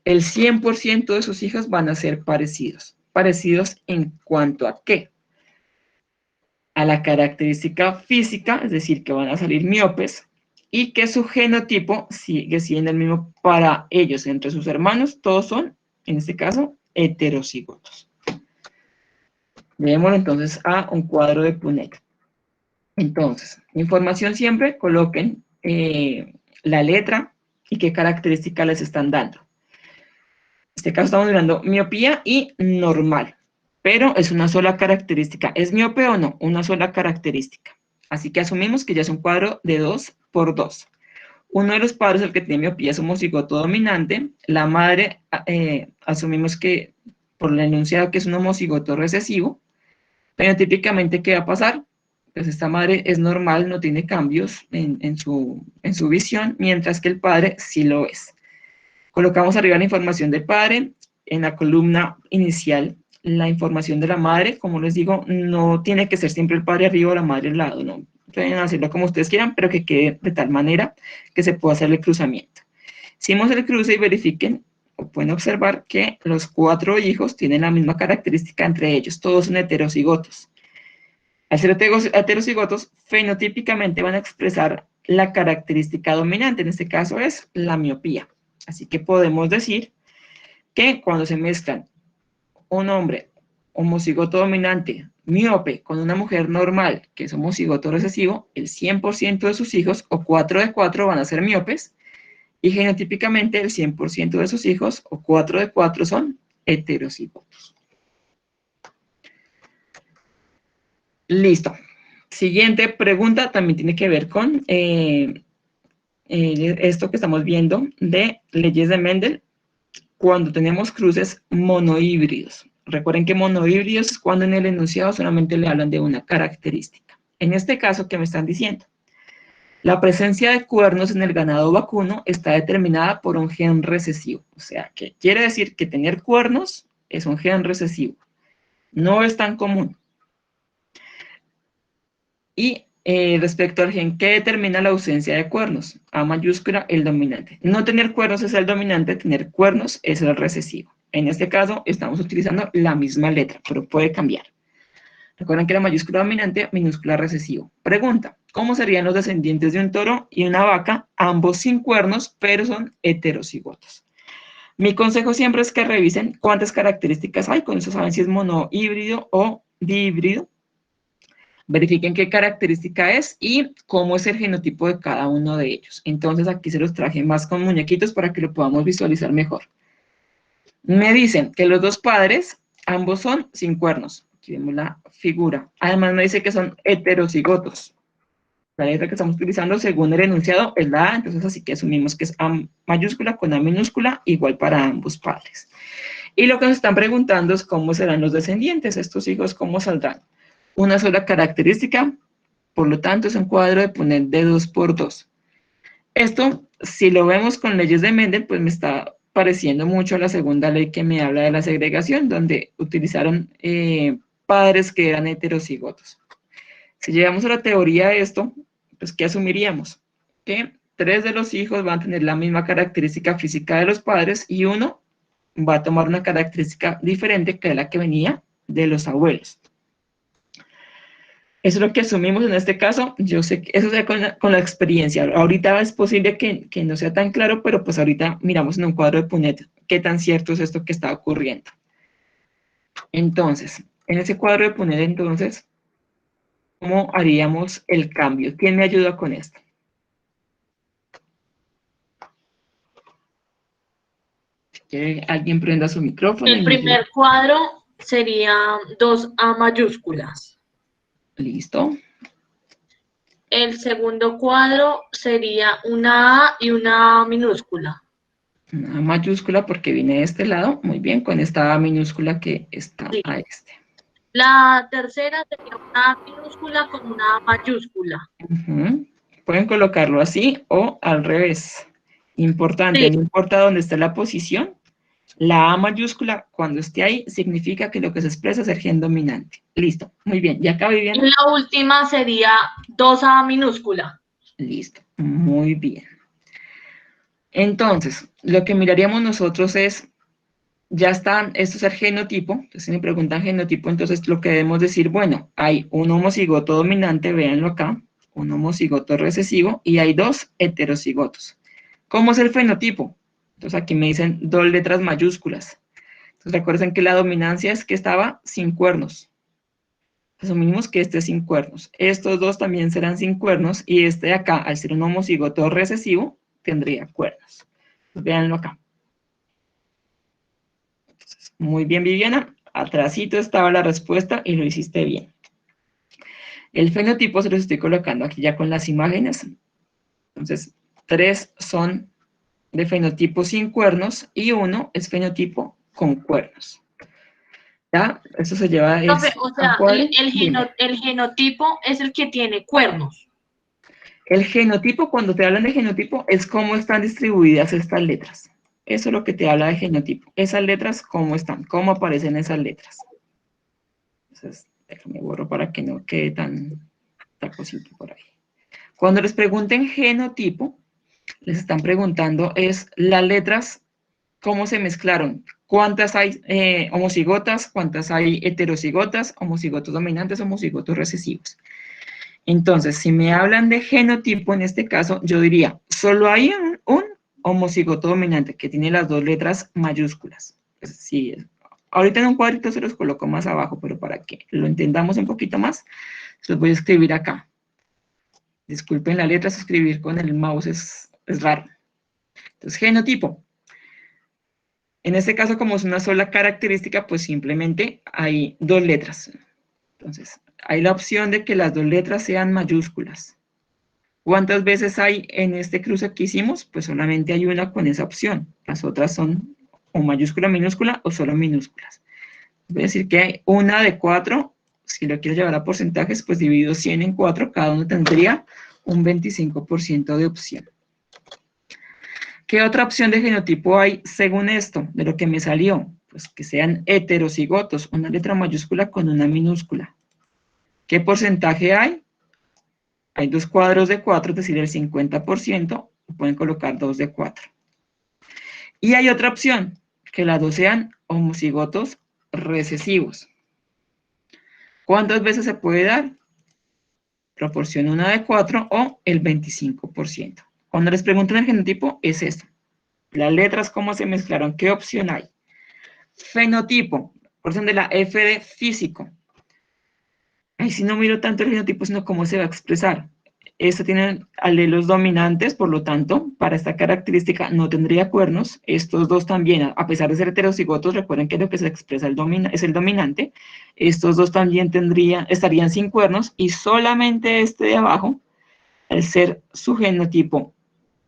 el 100% de sus hijos van a ser parecidos. ¿Parecidos en cuanto a qué? A la característica física, es decir, que van a salir miopes, y que su genotipo sigue siendo el mismo para ellos, entre sus hermanos, todos son, en este caso, heterocigotos. Veámoslo entonces a un cuadro de Punnett. Entonces, información siempre, coloquen la letra y qué característica les están dando. En este caso estamos mirando miopía y normal, pero es una sola característica. ¿Es miope o no? Una sola característica. Así que asumimos que ya es un cuadro de 2 por 2. Uno de los padres, el que tiene miopía, es homocigoto dominante. La madre, asumimos que por el enunciado que es un homocigoto recesivo. Pero típicamente, ¿qué va a pasar? Pues esta madre es normal, no tiene cambios en su visión, mientras que el padre sí lo es. Colocamos arriba la información del padre, en la columna inicial la información de la madre. Como les digo, no tiene que ser siempre el padre arriba o la madre al lado, no. Pueden hacerlo como ustedes quieran, pero que quede de tal manera que se pueda hacer el cruzamiento. Hicimos el cruce y verifiquen, o pueden observar que los 4 hijos tienen la misma característica entre ellos, todos son heterocigotos. Al ser heterocigotos, fenotípicamente van a expresar la característica dominante, en este caso es la miopía. Así que podemos decir que cuando se mezclan un hombre homocigoto dominante, miope, con una mujer normal, que es homocigoto recesivo, el 100% de sus hijos, o 4 de 4, van a ser miopes, y genotípicamente el 100% de sus hijos, o 4 de 4, son heterocigotos. Listo. Siguiente pregunta también tiene que ver con esto que estamos viendo de leyes de Mendel cuando tenemos cruces monohíbridos. Recuerden que monohíbridos es cuando en el enunciado solamente le hablan de una característica. En este caso, ¿qué me están diciendo? La presencia de cuernos en el ganado vacuno está determinada por un gen recesivo. O sea, que quiere decir que tener cuernos es un gen recesivo. No es tan común. Y respecto al gen que determina la ausencia de cuernos, A mayúscula, el dominante. No tener cuernos es el dominante, tener cuernos es el recesivo. En este caso estamos utilizando la misma letra, pero puede cambiar. Recuerden que la mayúscula dominante, minúscula recesivo. Pregunta, ¿cómo serían los descendientes de un toro y una vaca, ambos sin cuernos, pero son heterocigotos? Mi consejo siempre es que revisen cuántas características hay, con eso saben si es monohíbrido o dihíbrido. Verifiquen qué característica es y cómo es el genotipo de cada uno de ellos. Entonces aquí se los traje más con muñequitos para que lo podamos visualizar mejor. Me dicen que los dos padres, ambos son sin cuernos. Aquí vemos la figura. Además me dice que son heterocigotos. La letra que estamos utilizando según el enunciado es la A, entonces así que asumimos que es A mayúscula con A minúscula, igual para ambos padres. Y lo que nos están preguntando es cómo serán los descendientes, estos hijos, cómo saldrán. Una sola característica, por lo tanto es un cuadro de Punnett de 2 por 2. Esto, si lo vemos con leyes de Mendel, pues me está pareciendo mucho a la segunda ley que me habla de la segregación, donde utilizaron padres que eran heterocigotos. Si llegamos a la teoría de esto, pues ¿qué asumiríamos? Que 3 de los hijos van a tener la misma característica física de los padres y uno va a tomar una característica diferente que la que venía de los abuelos. Eso es lo que asumimos en este caso. Yo sé que eso sea con la experiencia. Ahorita es posible que no sea tan claro, pero pues ahorita miramos en un cuadro de Punnett qué tan cierto es esto que está ocurriendo. Entonces, en ese cuadro de Punnett, entonces, ¿cómo haríamos el cambio? ¿Quién me ayuda con esto? Que alguien prenda su micrófono y El me ayude. primer cuadro sería 2A mayúsculas. Listo. El segundo cuadro sería una A y una A minúscula. Una mayúscula porque viene de este lado. Muy bien, con esta A minúscula que está Sí. a este. La tercera sería una A minúscula con una A mayúscula. Pueden colocarlo así o al revés. Importante, Sí. no importa dónde esté la posición, la A mayúscula, cuando esté ahí, significa que lo que se expresa es el gen dominante. Listo, muy bien. ¿Y acá, Viviana? Y la última sería 2A minúscula. Listo, muy bien. Entonces, lo que miraríamos nosotros es, ya está, esto es el genotipo, entonces si me preguntan genotipo, entonces lo que debemos decir, bueno, hay un homocigoto dominante, véanlo acá, un homocigoto recesivo, y hay 2 heterocigotos. ¿Cómo es el fenotipo? Entonces aquí me dicen 2 letras mayúsculas. Entonces recuerden que la dominancia es que estaba sin cuernos. Asumimos que este es sin cuernos. Estos 2 también serán sin cuernos, y este de acá, al ser un homocigoto recesivo, tendría cuernos. Entonces, véanlo acá. Entonces, muy bien, Viviana. Atrásito estaba la respuesta y lo hiciste bien. El fenotipo se los estoy colocando aquí ya con las imágenes. Entonces, 3 son de fenotipo sin cuernos y 1 es fenotipo con cuernos. ¿Ya? Eso se lleva... Profe, o sea, el genotipo es el que tiene cuernos. El genotipo, cuando te hablan de genotipo, es cómo están distribuidas estas letras. Eso es lo que te habla de genotipo. Esas letras, cómo están, cómo aparecen esas letras. Entonces, déjame borro para que no quede tan cosito por ahí. Cuando les pregunten genotipo, les están preguntando es las letras, cómo se mezclaron, cuántas hay homocigotas, cuántas hay heterocigotas, homocigotos dominantes, homocigotos recesivos. Entonces, si me hablan de genotipo, en este caso, yo diría, solo hay un homocigoto dominante que tiene las 2 letras mayúsculas. Pues, sí, ahorita en un cuadrito se los coloco más abajo, pero para que lo entendamos un poquito más, se los voy a escribir acá. Disculpen la letra, escribir con el mouse es raro. Entonces, genotipo. En este caso, como es una sola característica, pues simplemente hay 2 letras. Entonces, hay la opción de que las 2 letras sean mayúsculas. ¿Cuántas veces hay en este cruce que hicimos? Pues solamente hay una con esa opción. Las otras son o mayúscula, minúscula o solo minúsculas. Voy a decir que hay una de 4. Si lo quiero llevar a porcentajes, pues divido 100 en 4. Cada uno tendría un 25% de opción. ¿Qué otra opción de genotipo hay según esto, de lo que me salió? Pues que sean heterocigotos, una letra mayúscula con una minúscula. ¿Qué porcentaje hay? Hay dos cuadros de 4, es decir, el 50%, pueden colocar 2 de 4. Y hay otra opción, que las dos sean homocigotos recesivos. ¿Cuántas veces se puede dar? Proporción 1 de 4 o el 25%. Cuando les preguntan el genotipo, es esto. Las letras, cómo se mezclaron, ¿qué opción hay? Fenotipo, porción de la F de físico. Ahí sí no miro tanto el genotipo, sino cómo se va a expresar. Esto tiene alelos dominantes, por lo tanto, para esta característica no tendría cuernos. Estos dos también, a pesar de ser heterocigotos, recuerden que lo que se expresa es el dominante. Estos dos también estarían sin cuernos y solamente este de abajo, al ser su genotipo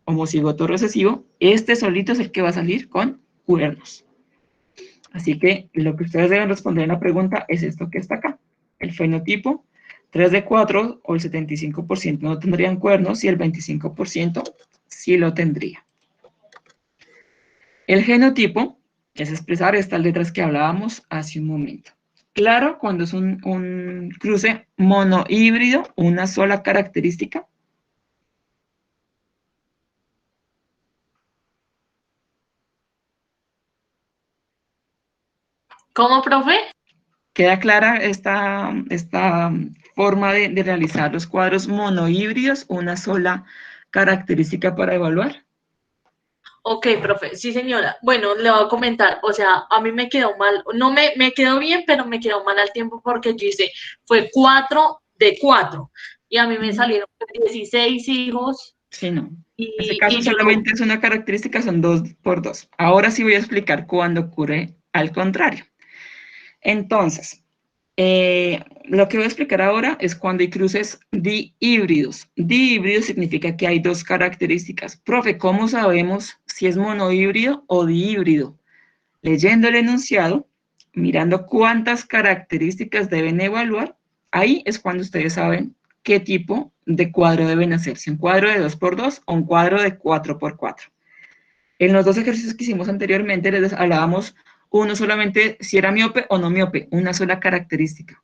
homocigoto recesivo, este solito es el que va a salir con cuernos. Así que lo que ustedes deben responder en la pregunta es esto que está acá. El fenotipo, 3 de 4 o el 75% no tendrían cuernos y el 25% sí lo tendría. El genotipo es expresar estas letras que hablábamos hace un momento. Claro, cuando es un cruce monohíbrido, una sola característica. ¿Cómo, profe? ¿Queda clara esta forma de realizar los cuadros monohíbridos, una sola característica para evaluar? Ok, profe, sí, señora. Bueno, le voy a comentar, o sea, a mí me quedó mal, no me quedó bien, pero me quedó mal al tiempo porque yo hice, fue 4 de 4 y a mí me salieron 16 hijos Sí, no. En este caso y yo, solamente es una característica, son 2 por 2. Ahora sí voy a explicar cuándo ocurre al contrario. Entonces, lo que voy a explicar ahora es cuando hay cruces dihíbridos. Dihíbrido significa que hay dos características. Profe, ¿cómo sabemos si es monohíbrido o dihíbrido? Leyendo el enunciado, mirando cuántas características deben evaluar, ahí es cuando ustedes saben qué tipo de cuadro deben hacer, si un cuadro de 2 por 2 o un cuadro de 4 por 4. En los dos ejercicios que hicimos anteriormente les hablábamos uno solamente si era miope o no miope, una sola característica.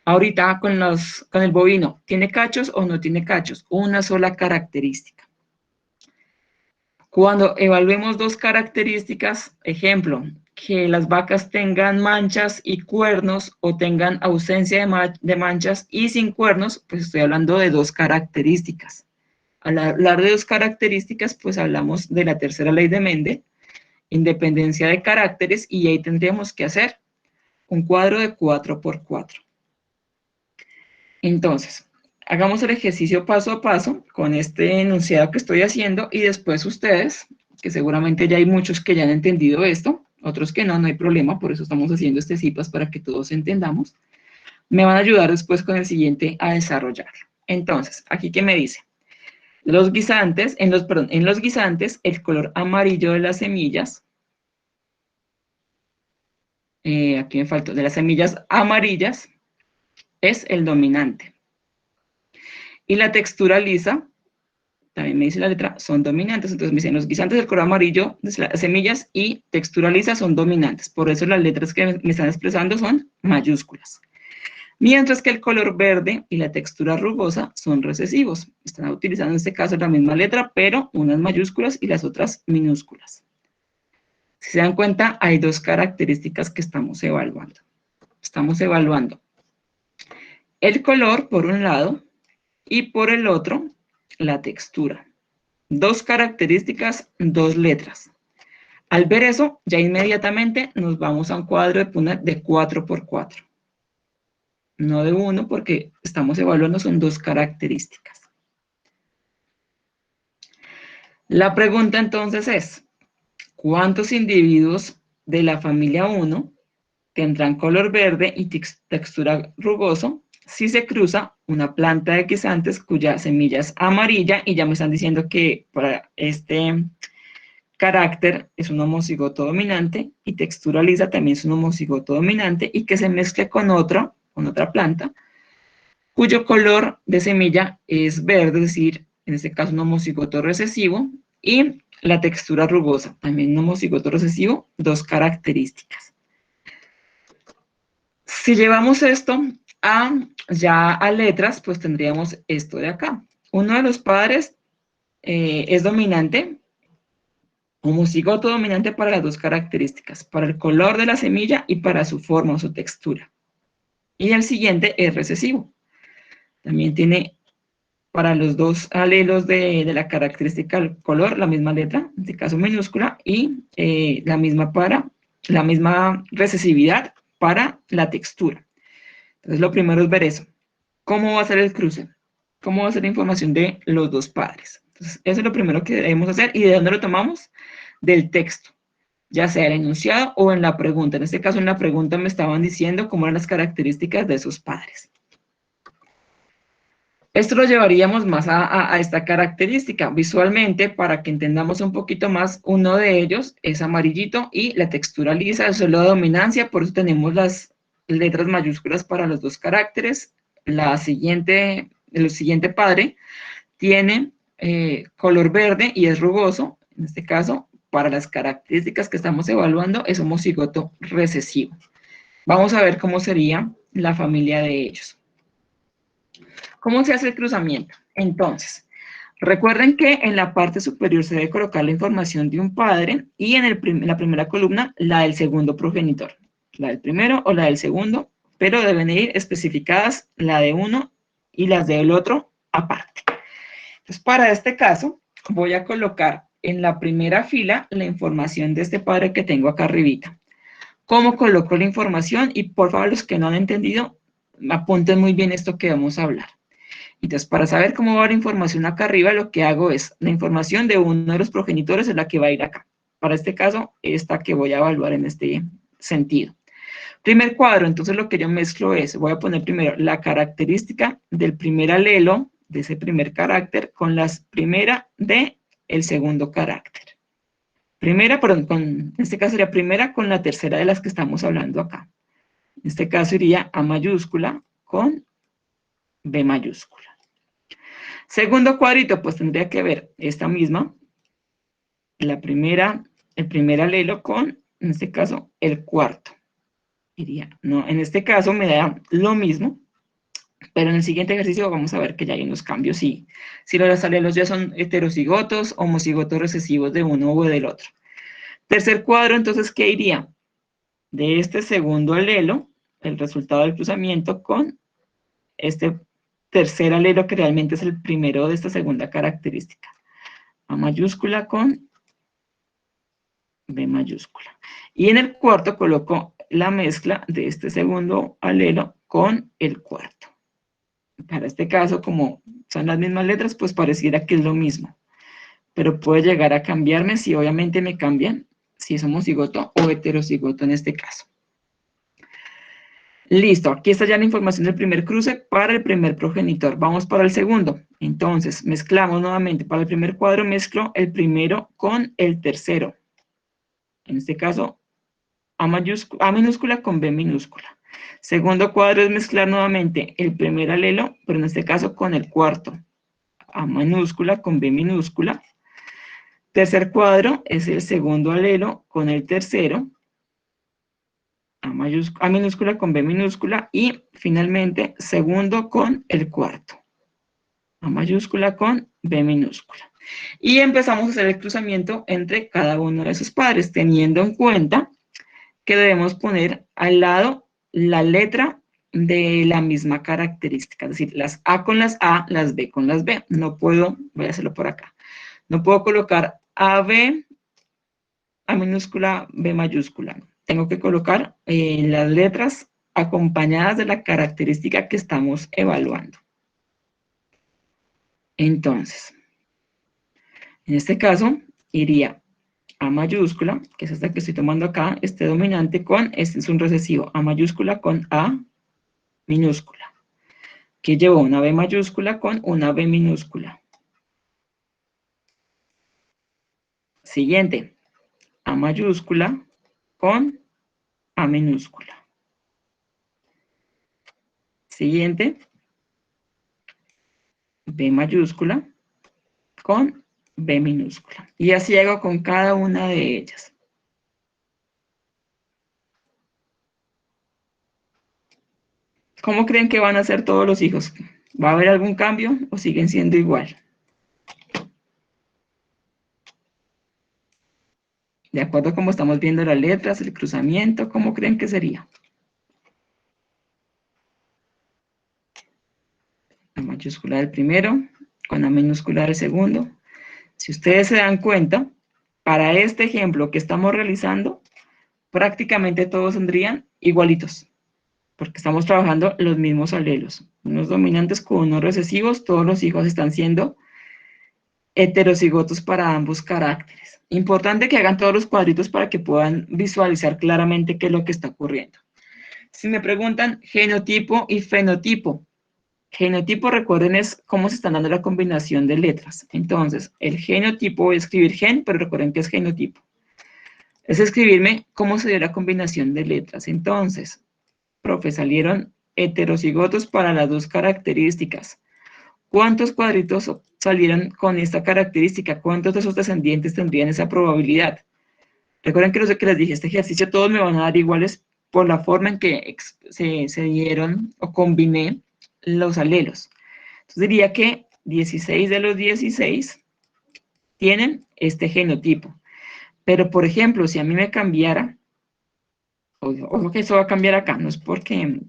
Ahorita con el bovino, ¿tiene cachos o no tiene cachos? Una sola característica. Cuando evaluemos dos características, ejemplo, que las vacas tengan manchas y cuernos o tengan ausencia de manchas y sin cuernos, pues estoy hablando de dos características. Al hablar de dos características, pues hablamos de la tercera ley de Mendel, independencia de caracteres, y ahí tendríamos que hacer un cuadro de 4 por 4. Entonces, hagamos el ejercicio paso a paso con este enunciado que estoy haciendo y después ustedes, que seguramente ya hay muchos que ya han entendido esto, otros que no, no hay problema, por eso estamos haciendo este CIPAS para que todos entendamos, me van a ayudar después con el siguiente a desarrollarlo. Entonces, aquí que me dice, los guisantes, en los guisantes, el color amarillo de las semillas, aquí me faltó, de las semillas amarillas, es el dominante. Y la textura lisa, también me dice la letra, son dominantes. Entonces me dicen, los guisantes del color amarillo de las semillas y textura lisa son dominantes. Por eso las letras que me están expresando son mayúsculas. Mientras que el color verde y la textura rugosa son recesivos. Están utilizando en este caso la misma letra, pero unas mayúsculas y las otras minúsculas. Si se dan cuenta, hay dos características que estamos evaluando. Estamos evaluando el color por un lado y por el otro la textura. Dos características, dos letras. Al ver eso, ya inmediatamente nos vamos a un cuadro de 4 por 4. No de 1 porque estamos evaluando, son dos características. La pregunta entonces es, ¿cuántos individuos de la familia 1 tendrán color verde y textura rugoso si se cruza una planta de guisantes cuya semilla es amarilla? Y ya me están diciendo que para este carácter es un homocigoto dominante y textura lisa también es un homocigoto dominante y que se mezcle con otra planta cuyo color de semilla es verde, es decir, en este caso un homocigoto recesivo, y la textura rugosa, también un homocigoto recesivo, dos características. Si llevamos esto ya a letras, pues tendríamos esto de acá. Uno de los padres es dominante, homocigoto dominante para las dos características, para el color de la semilla y para su forma o su textura. Y el siguiente es recesivo. También tiene para los dos alelos de la característica del color la misma letra, en este caso minúscula, y la misma recesividad para la textura. Entonces lo primero es ver eso. ¿Cómo va a ser el cruce? ¿Cómo va a ser la información de los dos padres? Entonces, eso es lo primero que debemos hacer. ¿Y de dónde lo tomamos? Del texto, ya sea el enunciado o en la pregunta. En este caso, en la pregunta me estaban diciendo cómo eran las características de sus padres. Esto lo llevaríamos más a esta característica. Visualmente, para que entendamos un poquito más, uno de ellos es amarillito y la textura lisa, eso es la dominancia, por eso tenemos las letras mayúsculas para los dos caracteres. El siguiente padre tiene color verde y es rugoso. En este caso, para las características que estamos evaluando, es homocigoto recesivo. Vamos a ver cómo sería la familia de ellos. ¿Cómo se hace el cruzamiento? Entonces, recuerden que en la parte superior se debe colocar la información de un padre y en la primera columna la del segundo progenitor, la del primero o la del segundo, pero deben ir especificadas la de uno y las del otro aparte. Entonces, para este caso, voy a colocar en la primera fila la información de este padre que tengo acá arribita. ¿Cómo coloco la información? Y por favor, los que no han entendido, apunten muy bien esto que vamos a hablar. Entonces, para saber cómo va la información acá arriba, lo que hago es, la información de uno de los progenitores es la que va a ir acá. Para este caso, esta que voy a evaluar en este sentido. Primer cuadro, entonces lo que yo mezclo es, voy a poner primero la característica del primer alelo, de ese primer carácter, con las primera del segundo carácter. Primera, perdón, en este caso sería primera con la tercera de las que estamos hablando acá. En este caso iría A mayúscula con B mayúscula. Segundo cuadrito, pues tendría que ver esta misma, el primer alelo con, en este caso, el cuarto. Iría, no, en este caso me da lo mismo, pero en el siguiente ejercicio vamos a ver que ya hay unos cambios y si los alelos ya son heterocigotos, homocigotos recesivos de uno o del otro. Tercer cuadro, entonces, ¿qué iría? De este segundo alelo, el resultado del cruzamiento con este tercer alelo que realmente es el primero de esta segunda característica. A mayúscula con B mayúscula. Y en el cuarto coloco la mezcla de este segundo alelo con el cuarto. Para este caso, como son las mismas letras, pues pareciera que es lo mismo. Pero puede llegar a cambiarme si obviamente me cambian, si es homocigoto o heterocigoto en este caso. Listo, aquí está ya la información del primer cruce para el primer progenitor. Vamos para el segundo. Entonces, mezclamos nuevamente. Para el primer cuadro mezclo el primero con el tercero. En este caso, A minúscula con B minúscula. Segundo cuadro es mezclar nuevamente el primer alelo, pero en este caso con el cuarto. A minúscula con B minúscula. Tercer cuadro es el segundo alelo con el tercero. A minúscula con B minúscula y finalmente segundo con el cuarto. A mayúscula con B minúscula. Y empezamos a hacer el cruzamiento entre cada uno de esos padres, teniendo en cuenta que debemos poner al lado la letra de la misma característica, es decir, las A con las A, las B con las B. No puedo, voy a hacerlo por acá, no puedo colocar AB, A minúscula, B mayúscula. Tengo que colocar las letras acompañadas de la característica que estamos evaluando. Entonces, en este caso, iría A mayúscula, que es esta que estoy tomando acá, este dominante con, este es un recesivo, A mayúscula con A minúscula, que llevo una B mayúscula con una B minúscula. Siguiente, A mayúscula con A minúscula. Siguiente, B mayúscula con B minúscula. Y así hago con cada una de ellas. ¿Cómo creen que van a ser todos los hijos? ¿Va a haber algún cambio o siguen siendo igual? De acuerdo a cómo estamos viendo las letras, el cruzamiento, ¿cómo creen que sería? La mayúscula del primero, con la minúscula del segundo. Si ustedes se dan cuenta, para este ejemplo que estamos realizando, prácticamente todos tendrían igualitos, porque estamos trabajando los mismos alelos. Unos dominantes con unos recesivos, todos los hijos están siendo heterocigotos para ambos caracteres. Importante que hagan todos los cuadritos para que puedan visualizar claramente qué es lo que está ocurriendo. Si me preguntan genotipo y fenotipo, genotipo, recuerden, es cómo se están dando la combinación de letras. Entonces, el genotipo, voy a escribir gen, pero recuerden que es genotipo. Es escribirme cómo se dio la combinación de letras. Entonces, profe, salieron heterocigotos para las dos características. ¿Cuántos cuadritos salieron con esta característica? ¿Cuántos de esos descendientes tendrían esa probabilidad? Recuerden que lo que les dije, este ejercicio todos me van a dar iguales por la forma en que se dieron o combiné los alelos. Entonces diría que 16 de los 16 tienen este genotipo. Pero, por ejemplo, si a mí me cambiara, ojo que eso va a cambiar acá, no es porque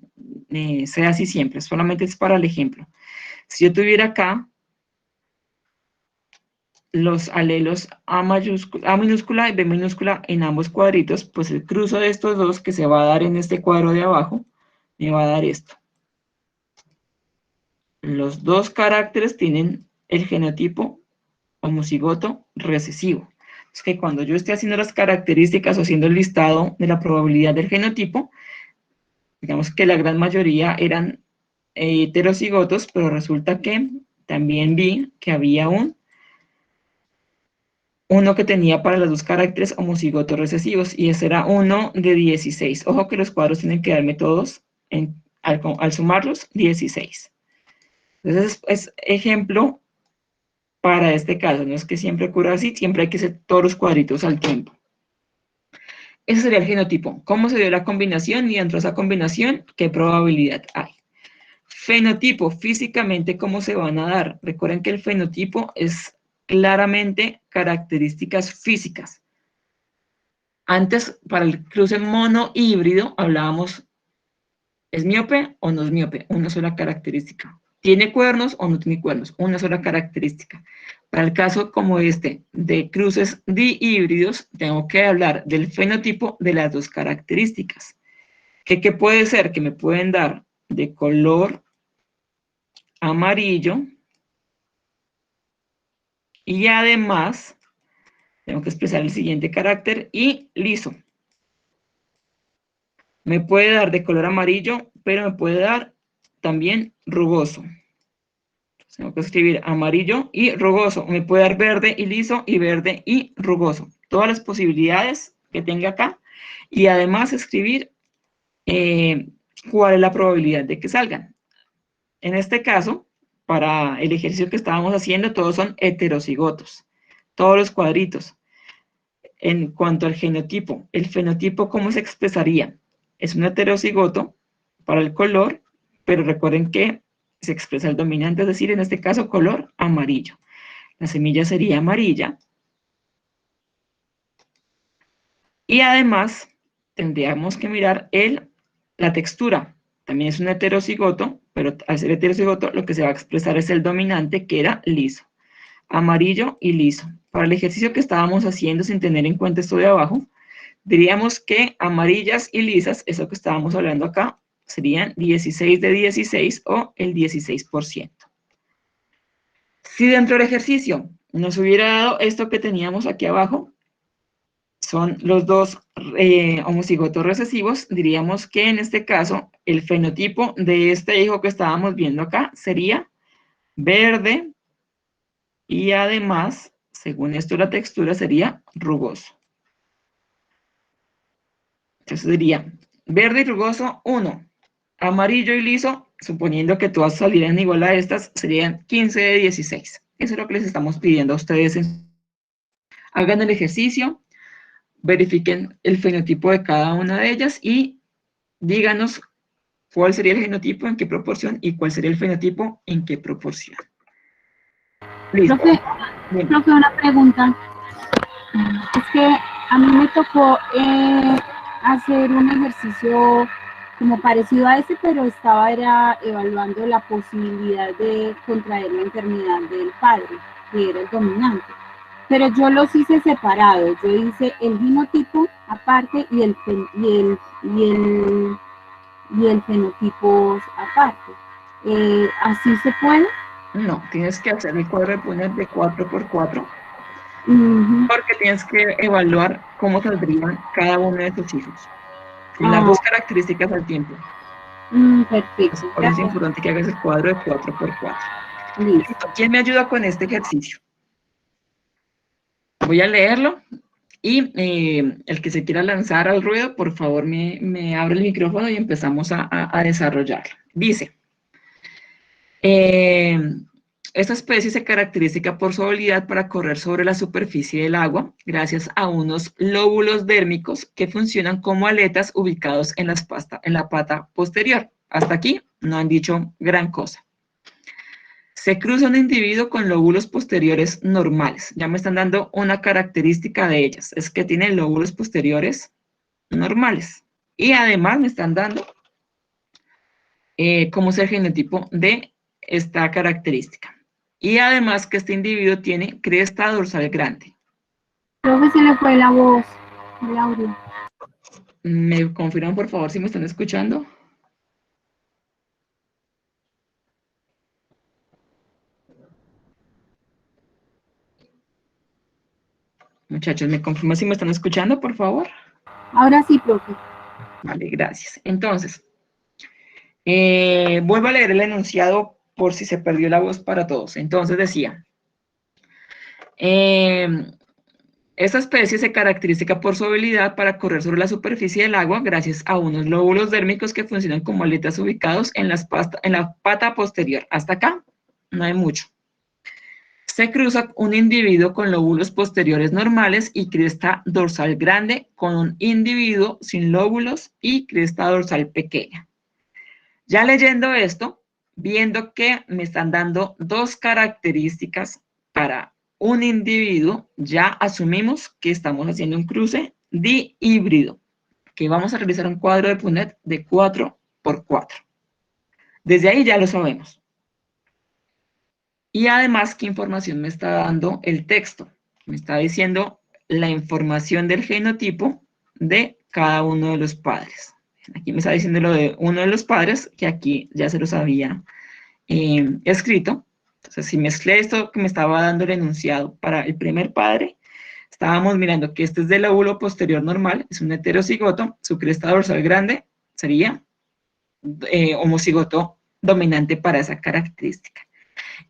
sea así siempre, solamente es para el ejemplo. Si yo tuviera acá los alelos A minúscula y B minúscula en ambos cuadritos, pues el cruzo de estos dos que se va a dar en este cuadro de abajo, me va a dar esto. Los dos caracteres tienen el genotipo homocigoto recesivo. Es que cuando yo esté haciendo las características o haciendo el listado de la probabilidad del genotipo, digamos que la gran mayoría eran heterocigotos, pero resulta que también vi que había uno que tenía para los dos caracteres homocigotos recesivos, y ese era 1 de 16. Ojo que los cuadros tienen que darme todos, al sumarlos, 16. Entonces, es ejemplo para este caso. No es que siempre ocurra así, siempre hay que hacer todos los cuadritos al tiempo. Ese sería el genotipo. ¿Cómo se dio la combinación? Y dentro de esa combinación, ¿qué probabilidad hay? Fenotipo, físicamente, ¿cómo se van a dar? Recuerden que el fenotipo es claramente características físicas. Antes, para el cruce mono híbrido, hablábamos, ¿es miope o no es miope? Una sola característica. ¿Tiene cuernos o no tiene cuernos? Una sola característica. Para el caso como este, de cruces dihíbridos, tengo que hablar del fenotipo de las dos características. ¿Qué puede ser? Que me pueden dar de color amarillo y además tengo que expresar el siguiente carácter y liso. Me puede dar de color amarillo, pero me puede dar también rugoso. Tengo que escribir amarillo y rugoso. Me puede dar verde y liso y verde y rugoso. Todas las posibilidades que tenga acá. Y además escribir cuál es la probabilidad de que salgan. En este caso, para el ejercicio que estábamos haciendo, todos son heterocigotos. Todos los cuadritos. En cuanto al genotipo, el fenotipo, ¿cómo se expresaría? Es un heterocigoto para el color, pero recuerden que se expresa el dominante, es decir, en este caso, color amarillo. La semilla sería amarilla. Y además, tendríamos que mirar la textura. También es un heterocigoto, pero al ser heterocigoto, lo que se va a expresar es el dominante, que era liso. Amarillo y liso. Para el ejercicio que estábamos haciendo, sin tener en cuenta esto de abajo, diríamos que amarillas y lisas, eso que estábamos hablando acá, serían 16 de 16 o el 16%. Si dentro del ejercicio nos hubiera dado esto que teníamos aquí abajo, son los dos homocigotos recesivos, diríamos que en este caso el fenotipo de este hijo que estábamos viendo acá sería verde y además, según esto la textura sería rugoso. Entonces diría verde y rugoso 1, amarillo y liso, suponiendo que todas salieran igual a estas, serían 15 de 16. Eso es lo que les estamos pidiendo a ustedes. Hagan el ejercicio, verifiquen el fenotipo de cada una de ellas y díganos cuál sería el genotipo, en qué proporción, y cuál sería el fenotipo, en qué proporción. Listo. Profe, una pregunta. Es que a mí me tocó hacer un ejercicio como parecido a ese, pero era evaluando la posibilidad de contraer la enfermedad del padre, que era el dominante. Pero yo los hice separados. Yo hice el genotipo aparte y el fenotipo aparte. ¿Así se puede? No, tienes que hacer el cuadro de Punnett de 4×4, porque tienes que evaluar cómo saldrían cada uno de tus hijos, con las dos características al tiempo. Perfecto. Por eso es importante que hagas el cuadro de 4×4. Listo. ¿Quién me ayuda con este ejercicio? Voy a leerlo y el que se quiera lanzar al ruedo, por favor me abre el micrófono y empezamos a desarrollarlo. Dice, esta especie se caracteriza por su habilidad para correr sobre la superficie del agua gracias a unos lóbulos dérmicos que funcionan como aletas ubicados en la pata posterior. Hasta aquí no han dicho gran cosa. Se cruza un individuo con lóbulos posteriores normales. Ya me están dando una característica de ellas. Es que tienen lóbulos posteriores normales. Y además me están dando cómo es el genotipo de esta característica. Y además que este individuo tiene cresta dorsal grande. Creo que se le fue la voz, el audio. ¿Me confirman, por favor, si me están escuchando? Muchachos, ¿me confirman si me están escuchando, por favor? Ahora sí, profe. Vale, gracias. Entonces, vuelvo a leer el enunciado por si se perdió la voz para todos. Entonces decía, esta especie se caracteriza por su habilidad para correr sobre la superficie del agua gracias a unos lóbulos dérmicos que funcionan como aletas ubicados en la pata posterior. Hasta acá no hay mucho. Se cruza un individuo con lóbulos posteriores normales y cresta dorsal grande con un individuo sin lóbulos y cresta dorsal pequeña. Ya leyendo esto, viendo que me están dando dos características para un individuo, ya asumimos que estamos haciendo un cruce dihíbrido, que vamos a realizar un cuadro de Punnett de 4×4. Desde ahí ya lo sabemos. Y además, ¿qué información me está dando el texto? Me está diciendo la información del genotipo de cada uno de los padres. Aquí me está diciendo lo de uno de los padres, que aquí ya se los había escrito. Entonces, si mezclé esto que me estaba dando el enunciado para el primer padre, estábamos mirando que este es del lóbulo posterior normal, es un heterocigoto, su cresta dorsal grande sería homocigoto dominante para esa característica.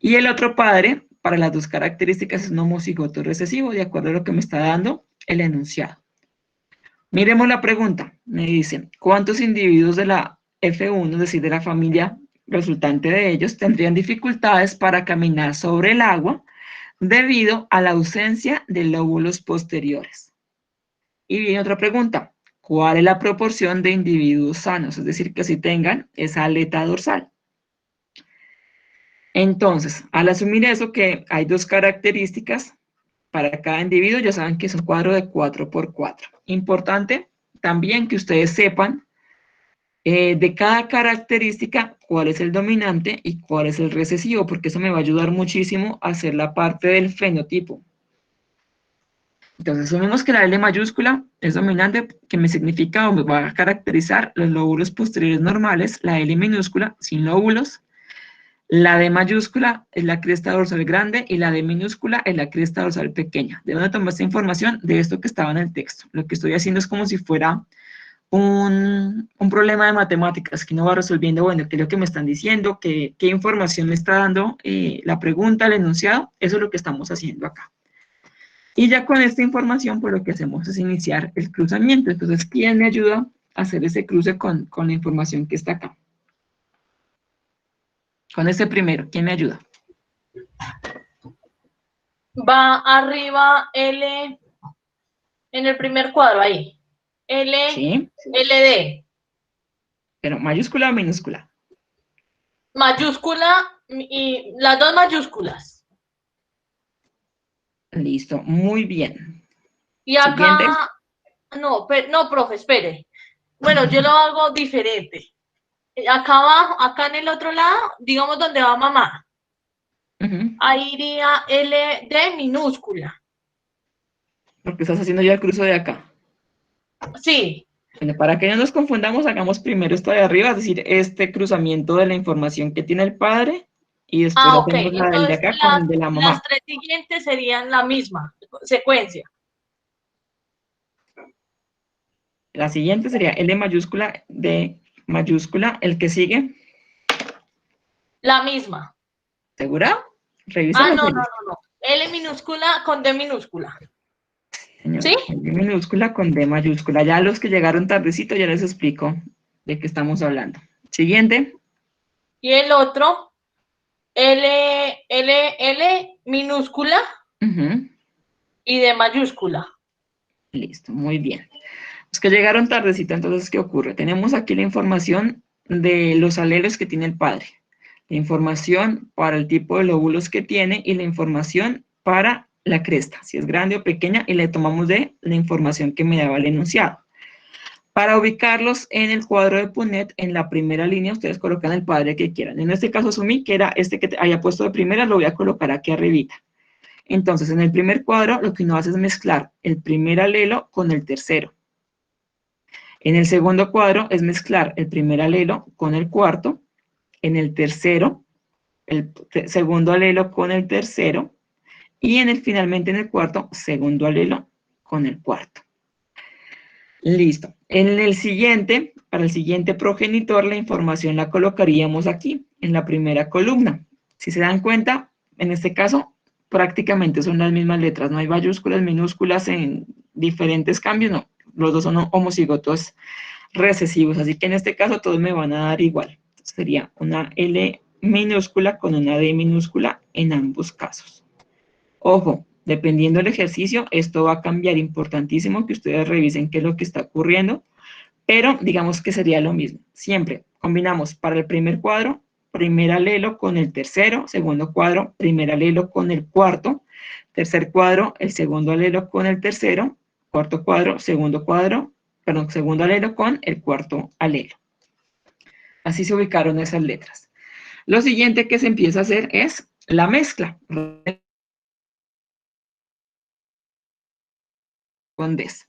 Y el otro padre, para las dos características, es un homocigoto recesivo, de acuerdo a lo que me está dando el enunciado. Miremos la pregunta. Me dicen, ¿cuántos individuos de la F1, es decir, de la familia resultante de ellos, tendrían dificultades para caminar sobre el agua debido a la ausencia de lóbulos posteriores? Y viene otra pregunta. ¿Cuál es la proporción de individuos sanos? Es decir, que si tengan esa aleta dorsal. Entonces, al asumir eso, que hay dos características para cada individuo, ya saben que es un cuadro de 4×4. Importante también que ustedes sepan de cada característica cuál es el dominante y cuál es el recesivo, porque eso me va a ayudar muchísimo a hacer la parte del fenotipo. Entonces, asumimos que la L mayúscula es dominante, que me significa o me va a caracterizar los lóbulos posteriores normales, la L minúscula sin lóbulos. La D mayúscula es la cresta dorsal grande y la D minúscula es la cresta dorsal pequeña. ¿De dónde tomé esta información? De esto que estaba en el texto. Lo que estoy haciendo es como si fuera un problema de matemáticas que uno va resolviendo, bueno, qué es lo que me están diciendo, qué información me está dando la pregunta, el enunciado. Eso es lo que estamos haciendo acá. Y ya con esta información, pues lo que hacemos es iniciar el cruzamiento. Entonces, ¿quién me ayuda a hacer ese cruce con la información que está acá? Con este primero, ¿quién me ayuda? Va arriba L, en el primer cuadro ahí. L, ¿Sí? LD. Pero mayúscula o minúscula. Mayúscula y las dos mayúsculas. Listo, muy bien. Y Siguiente. acá, no, no, profe, espere. Bueno, yo lo hago diferente. Acá abajo, acá en el otro lado, digamos donde va mamá, ahí iría LD minúscula. Porque estás haciendo ya el cruce de acá. Sí. Bueno, para que no nos confundamos, hagamos primero esto de arriba, es decir, este cruzamiento de la información que tiene el padre, y después Ok. hacemos la del de Entonces, acá con el de la las mamá. tres siguientes serían la misma secuencia. La siguiente sería L mayúscula, D mayúscula, el que sigue. La misma. ¿Segura? Ah, Revísalo, no, no, Feliz. no, no. L minúscula con D minúscula. ¿Sí? Señora, L minúscula con D mayúscula. Ya los que llegaron tardecito ya les explico de qué estamos hablando. Siguiente. Y el otro, L minúscula y D mayúscula. Listo, muy bien. Los que llegaron tardecito, entonces, ¿qué ocurre? Tenemos aquí la información de los alelos que tiene el padre, la información para el tipo de lóbulos que tiene y la información para la cresta, si es grande o pequeña, y le tomamos de la información que me daba el enunciado. Para ubicarlos en el cuadro de Punnett, en la primera línea, ustedes colocan el padre que quieran. En este caso asumí que era este que haya puesto de primera, lo voy a colocar aquí arribita. Entonces, en el primer cuadro, lo que uno hace es mezclar el primer alelo con el tercero. En el segundo cuadro es mezclar el primer alelo con el cuarto. En el tercero, el segundo alelo con el tercero. Y finalmente en el cuarto, segundo alelo con el cuarto. Listo. En el siguiente, para el siguiente progenitor, la información la colocaríamos aquí, en la primera columna. Si se dan cuenta, en este caso, prácticamente son las mismas letras. No hay mayúsculas, minúsculas en diferentes cambios, no. Los dos son homocigotos recesivos, así que en este caso todos me van a dar igual. Entonces sería una L minúscula con una D minúscula en ambos casos. Ojo, dependiendo del ejercicio, esto va a cambiar, importantísimo que ustedes revisen qué es lo que está ocurriendo, pero digamos que sería lo mismo. Siempre combinamos para el primer cuadro, primer alelo con el tercero, segundo cuadro, primer alelo con el cuarto, tercer cuadro, el segundo alelo con el tercero, cuarto cuadro, segundo alelo con el cuarto alelo. Así se ubicaron esas letras. Lo siguiente que se empieza a hacer es la mezcla con Ds.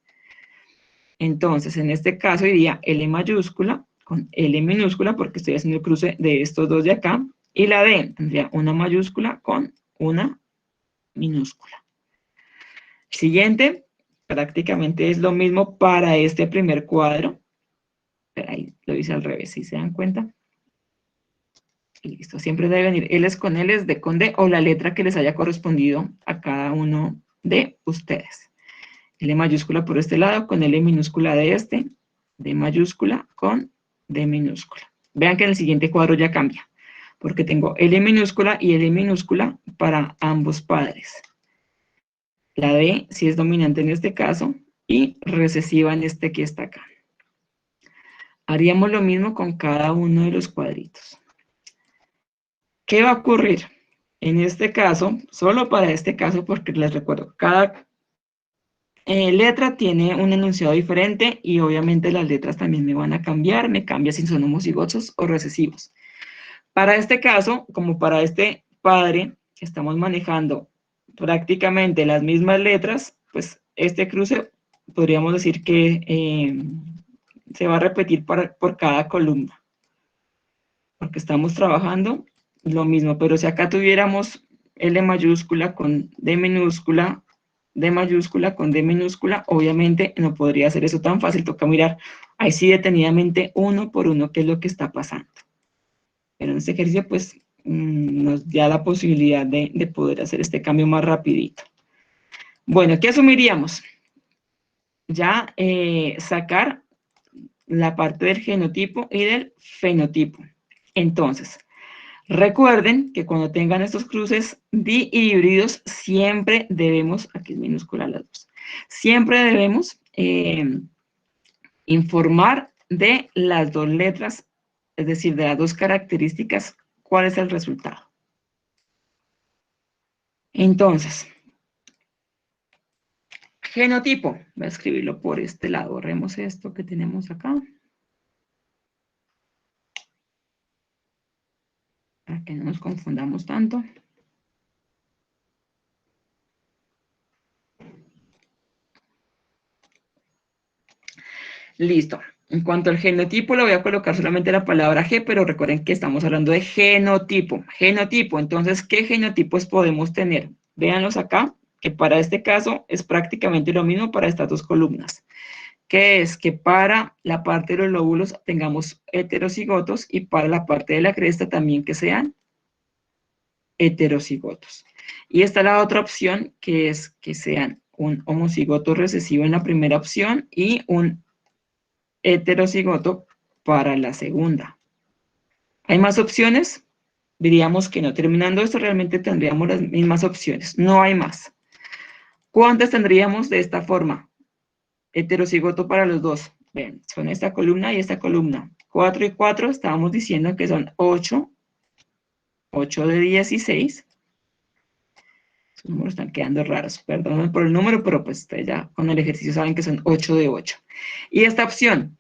Entonces, en este caso iría L mayúscula con L minúscula, porque estoy haciendo el cruce de estos dos de acá, y la D tendría una mayúscula con una minúscula. Siguiente, prácticamente es lo mismo para este primer cuadro. Pero ahí lo hice al revés, si se dan cuenta. Y listo, siempre debe venir L con L, D con D, o la letra que les haya correspondido a cada uno de ustedes. L mayúscula por este lado, con L minúscula de este, D mayúscula con D minúscula. Vean que en el siguiente cuadro ya cambia, porque tengo L minúscula y L minúscula para ambos padres. La D sí es dominante en este caso y recesiva en este que está acá. Haríamos lo mismo con cada uno de los cuadritos. ¿Qué va a ocurrir? En este caso, solo para este caso, porque les recuerdo, cada letra tiene un enunciado diferente y obviamente las letras también me van a cambiar, me cambia si son homocigotos o recesivos. Para este caso, como para este padre, estamos manejando prácticamente las mismas letras, pues este cruce podríamos decir que se va a repetir por cada columna, porque estamos trabajando lo mismo, pero si acá tuviéramos L mayúscula con D minúscula, D mayúscula con D minúscula, obviamente no podría ser eso tan fácil, toca mirar ahí sí detenidamente uno por uno qué es lo que está pasando. Pero en este ejercicio pues nos da la posibilidad de poder hacer este cambio más rapidito. Bueno, ¿qué asumiríamos? Ya sacar la parte del genotipo y del fenotipo. Entonces, recuerden que cuando tengan estos cruces dihíbridos, siempre debemos, aquí es minúscula las dos, siempre debemos informar de las dos letras, es decir, de las dos características, ¿cuál es el resultado? Entonces, genotipo, voy a escribirlo por este lado, borremos esto que tenemos acá, para que no nos confundamos tanto. Listo. En cuanto al genotipo, le voy a colocar solamente la palabra G, pero recuerden que estamos hablando de genotipo. Genotipo, entonces, ¿qué genotipos podemos tener? Véanlos acá, que para este caso es prácticamente lo mismo para estas dos columnas. Que es que para la parte de los lóbulos tengamos heterocigotos y para la parte de la cresta también que sean heterocigotos. Y está la otra opción, que es que sean un homocigoto recesivo en la primera opción y un heterocigoto para la segunda. ¿Hay más opciones? Diríamos que no. Terminando esto, realmente tendríamos las mismas opciones. No hay más. ¿Cuántas tendríamos de esta forma? Heterocigoto para los dos. Ven, son esta columna y esta columna. 4 y 4, estábamos diciendo que son 8. 8 de 16. Los números están quedando raros. Perdón por el número, pero pues ustedes ya con el ejercicio saben que son 8 de 8. Y esta opción,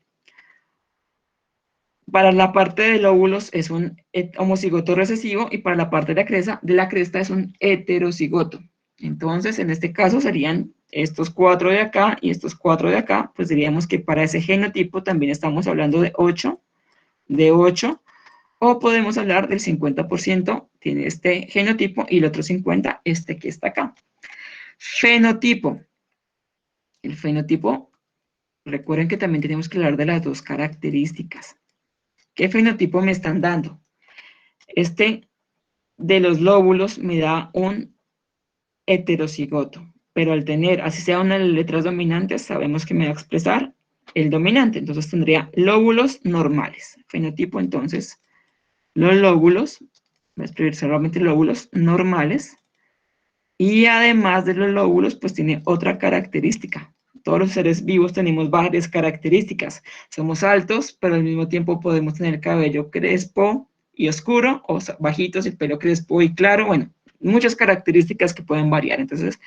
para la parte de lóbulos es un homocigoto recesivo y para la parte de la cresta es un heterocigoto. Entonces, en este caso serían estos 4 de acá y estos 4 de acá, pues diríamos que para ese genotipo también estamos hablando de 8, o podemos hablar del 50%, tiene este genotipo, y el otro 50%, este que está acá. Fenotipo. El fenotipo, recuerden que también tenemos que hablar de las dos características. ¿Qué fenotipo me están dando? Este de los lóbulos me da un heterocigoto, pero al tener, así sea una de las letras dominantes, sabemos que me va a expresar el dominante, entonces tendría lóbulos normales. Fenotipo, entonces, los lóbulos, voy a escribir solamente lóbulos normales, y además de los lóbulos, pues tiene otra característica. Todos los seres vivos tenemos varias características. Somos altos, pero al mismo tiempo podemos tener cabello crespo y oscuro, o bajitos, el pelo crespo y claro. Bueno, muchas características que pueden variar. Entonces,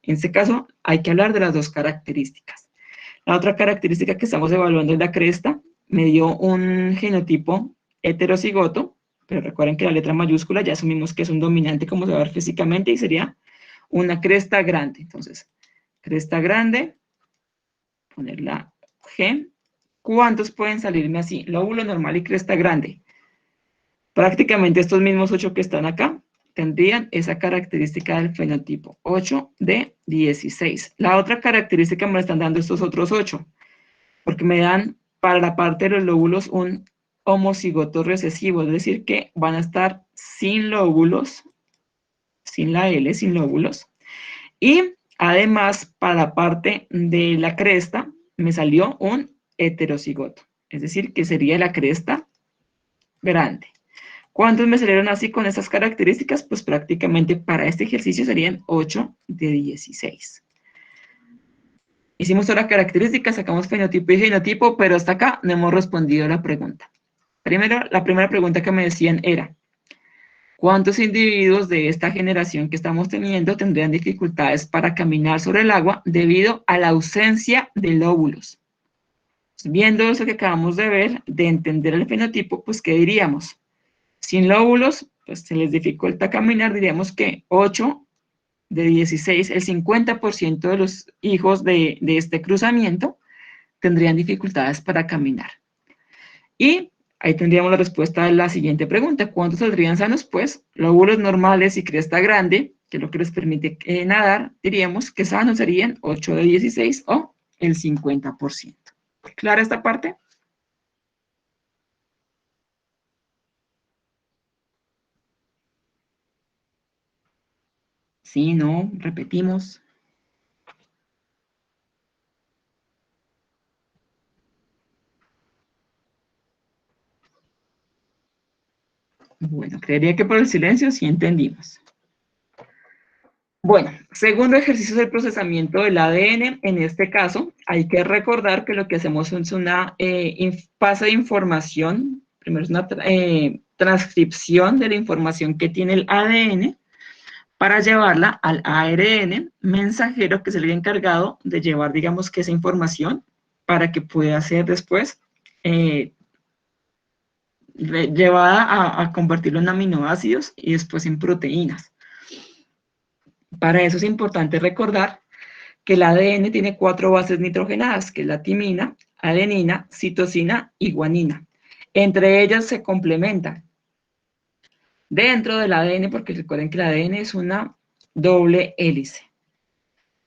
en este caso, hay que hablar de las dos características. La otra característica que estamos evaluando es la cresta. Me dio un genotipo heterocigoto, pero recuerden que la letra mayúscula ya asumimos que es un dominante, como se va a ver físicamente, y sería una cresta grande. Entonces, cresta grande, poner la G. ¿Cuántos pueden salirme así? Lóbulo normal y cresta grande. Prácticamente estos mismos 8 que están acá tendrían esa característica del fenotipo, 8 de 16. La otra característica me la están dando estos otros 8, porque me dan para la parte de los lóbulos un homocigoto recesivo, es decir, que van a estar sin lóbulos, sin la L, sin lóbulos. Y además, para la parte de la cresta, me salió un heterocigoto, es decir, que sería la cresta grande. ¿Cuántos me salieron así con estas características? Pues prácticamente para este ejercicio serían 8 de 16. Hicimos todas las características, sacamos fenotipo y genotipo, pero hasta acá no hemos respondido a la pregunta. Primero, la primera pregunta que me decían era, ¿cuántos individuos de esta generación que estamos teniendo tendrían dificultades para caminar sobre el agua debido a la ausencia de lóbulos? Viendo eso que acabamos de ver, de entender el fenotipo, pues ¿qué diríamos? Sin lóbulos, pues se les dificulta caminar, diríamos que 8 de 16, el 50% de los hijos de este cruzamiento tendrían dificultades para caminar. Y ahí tendríamos la respuesta a la siguiente pregunta. ¿Cuántos saldrían sanos? Pues lóbulos normales y cresta grande, que es lo que les permite nadar, diríamos que sanos serían 8 de 16 o el 50%. ¿Clara esta parte? Sí, no, repetimos. Bueno, creería que por el silencio sí entendimos. Bueno, segundo ejercicio del procesamiento del ADN. En este caso, hay que recordar que lo que hacemos es una pase de información, primero es una transcripción de la información que tiene el ADN para llevarla al ARN mensajero, que es el encargado de llevar, digamos, que esa información para que pueda ser después llevada a convertirlo en aminoácidos y después en proteínas. Para eso es importante recordar que el ADN tiene 4 bases nitrogenadas, que es la timina, adenina, citosina y guanina. Entre ellas se complementan dentro del ADN, porque recuerden que el ADN es una doble hélice,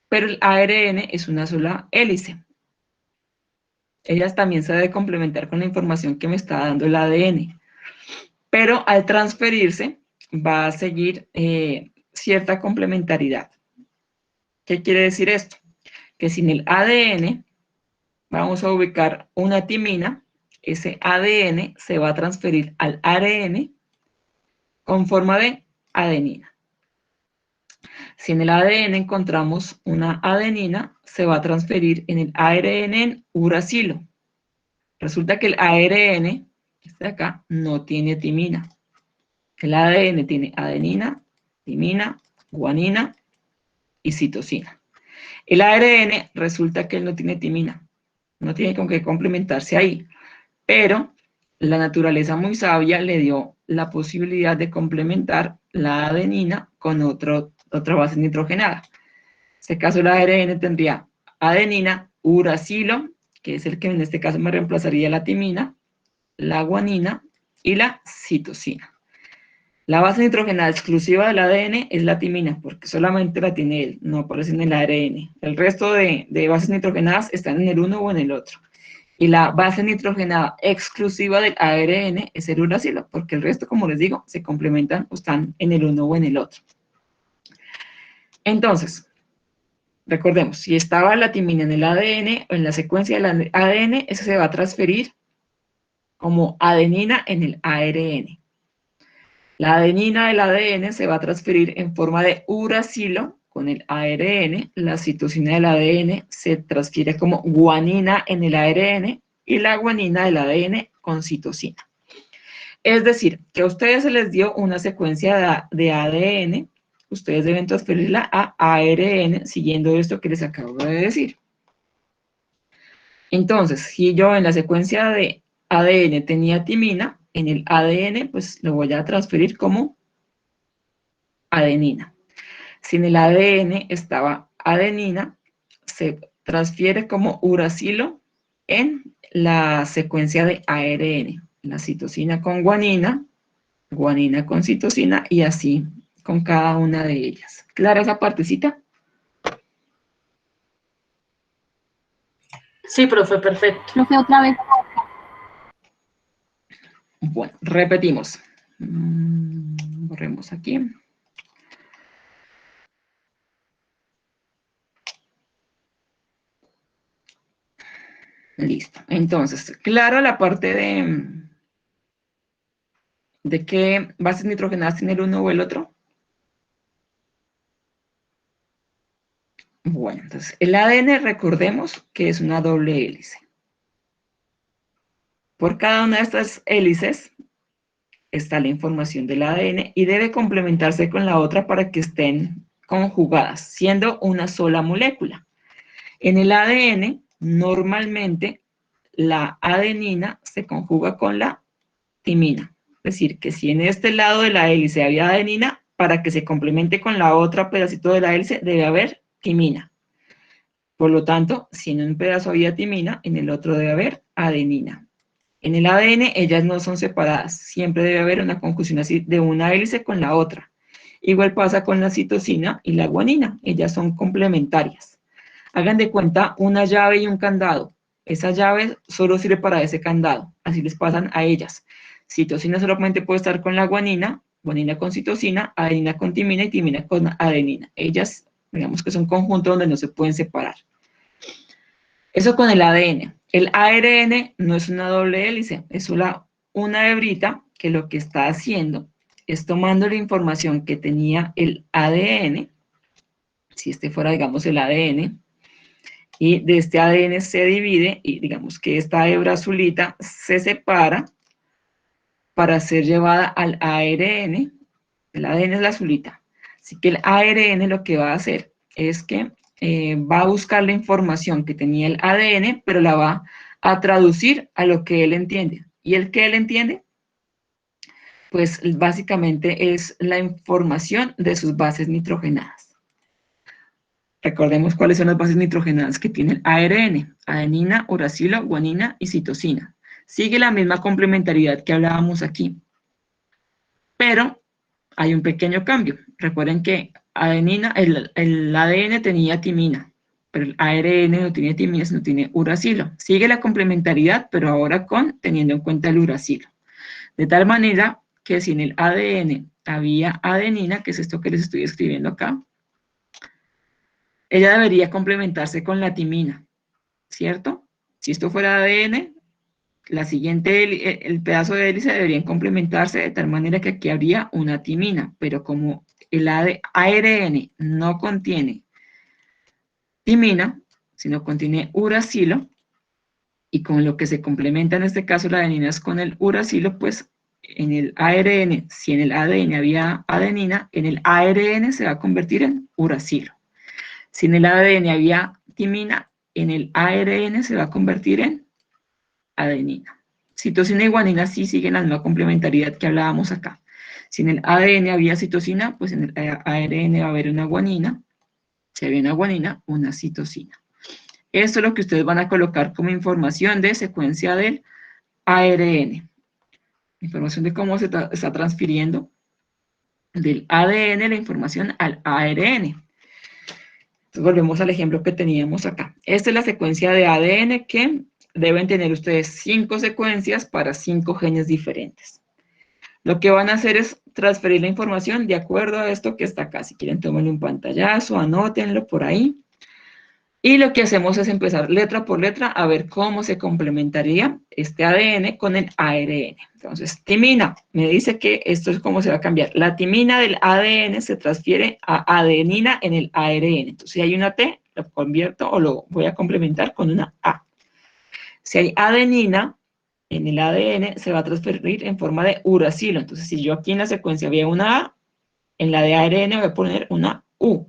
pero el ARN es una sola hélice. Ellas también se debe complementar con la información que me está dando el ADN, pero al transferirse va a seguir cierta complementariedad. ¿Qué quiere decir esto? Que sin el ADN vamos a ubicar una timina, ese ADN se va a transferir al ARN con forma de adenina. Si en el ADN encontramos una adenina, se va a transferir en el ARN en uracilo. Resulta que el ARN, este de acá, no tiene timina. El ADN tiene adenina, timina, guanina y citosina. El ARN resulta que él no tiene timina, no tiene con qué complementarse ahí, pero la naturaleza muy sabia le dio la posibilidad de complementar la adenina con otra base nitrogenada. En este caso el ARN tendría adenina, uracilo, que es el que en este caso me reemplazaría la timina, la guanina y la citosina. La base nitrogenada exclusiva del ADN es la timina, porque solamente la tiene él, no aparece en el ARN. El resto de bases nitrogenadas están en el uno o en el otro. Y la base nitrogenada exclusiva del ARN es el uracilo, porque el resto, como les digo, se complementan o están en el uno o en el otro. Entonces, recordemos, si estaba la timina en el ADN o en la secuencia del ADN, eso se va a transferir como adenina en el ARN. La adenina del ADN se va a transferir en forma de uracilo con el ARN, la citosina del ADN se transfiere como guanina en el ARN y la guanina del ADN con citosina. Es decir, que a ustedes se les dio una secuencia de ADN, ustedes deben transferirla a ARN siguiendo esto que les acabo de decir. Entonces, si yo en la secuencia de ADN tenía timina, en el ADN pues lo voy a transferir como adenina. Si en el ADN estaba adenina, se transfiere como uracilo en la secuencia de ARN. La citosina con guanina, guanina con citosina y así con cada una de ellas. ¿Clara esa partecita? Sí, profe, perfecto. Profe, otra vez. Bueno, repetimos. Borremos aquí. Listo. Entonces, claro la parte de qué bases nitrogenadas tiene el uno o el otro. Bueno, entonces el ADN recordemos que es una doble hélice. Por cada una de estas hélices está la información del ADN y debe complementarse con la otra para que estén conjugadas, siendo una sola molécula. En el ADN, normalmente, la adenina se conjuga con la timina. Es decir, que si en este lado de la hélice había adenina, para que se complemente con la otra pedacito de la hélice, debe haber timina. Por lo tanto, si en un pedazo había timina, en el otro debe haber adenina. En el ADN, ellas no son separadas. Siempre debe haber una conjunción así de una hélice con la otra. Igual pasa con la citosina y la guanina. Ellas son complementarias. Hagan de cuenta una llave y un candado. Esa llave solo sirve para ese candado. Así les pasan a ellas. Citosina solamente puede estar con la guanina, guanina con citosina, adenina con timina y timina con adenina. Ellas, digamos que son conjuntos donde no se pueden separar. Eso con el ADN. El ARN no es una doble hélice, es una hebrita que lo que está haciendo es tomando la información que tenía el ADN, si este fuera, digamos, el ADN, Y de este ADN se divide y digamos que esta hebra azulita se separa para ser llevada al ARN. El ADN es la azulita. Así que el ARN lo que va a hacer es que va a buscar la información que tenía el ADN, pero la va a traducir a lo que él entiende. ¿Y el que él entiende? Pues básicamente es la información de sus bases nitrogenadas. Recordemos cuáles son las bases nitrogenadas que tiene el ARN: adenina, uracilo, guanina y citosina. Sigue la misma complementariedad que hablábamos aquí, pero hay un pequeño cambio. Recuerden que adenina, el ADN tenía timina, pero el ARN no tiene timina, sino tiene uracilo. Sigue la complementariedad, pero ahora teniendo en cuenta el uracilo. De tal manera que si en el ADN había adenina, que es esto que les estoy escribiendo acá, ella debería complementarse con la timina, ¿cierto? Si esto fuera ADN, el pedazo de hélice deberían complementarse de tal manera que aquí habría una timina, pero como el ARN no contiene timina, sino contiene uracilo, y con lo que se complementa en este caso la adenina es con el uracilo, pues en el ARN, si en el ADN había adenina, en el ARN se va a convertir en uracilo. Si en el ADN había timina, en el ARN se va a convertir en adenina. Citosina y guanina sí siguen la misma complementariedad que hablábamos acá. Si en el ADN había citosina, pues en el ARN va a haber una guanina. Si había una guanina, una citosina. Esto es lo que ustedes van a colocar como información de secuencia del ARN. Información de cómo se está transfiriendo del ADN la información al ARN. Entonces volvemos al ejemplo que teníamos acá. Esta es la secuencia de ADN que deben tener ustedes 5 secuencias para 5 genes diferentes. Lo que van a hacer es transferir la información de acuerdo a esto que está acá. Si quieren, tómenle un pantallazo, anótenlo por ahí. Y lo que hacemos es empezar letra por letra a ver cómo se complementaría este ADN con el ARN. Entonces, timina, me dice que esto es cómo se va a cambiar. La timina del ADN se transfiere a adenina en el ARN. Entonces, si hay una T, lo convierto o lo voy a complementar con una A. Si hay adenina en el ADN, se va a transferir en forma de uracilo. Entonces, si yo aquí en la secuencia había una A, en la de ARN voy a poner una U.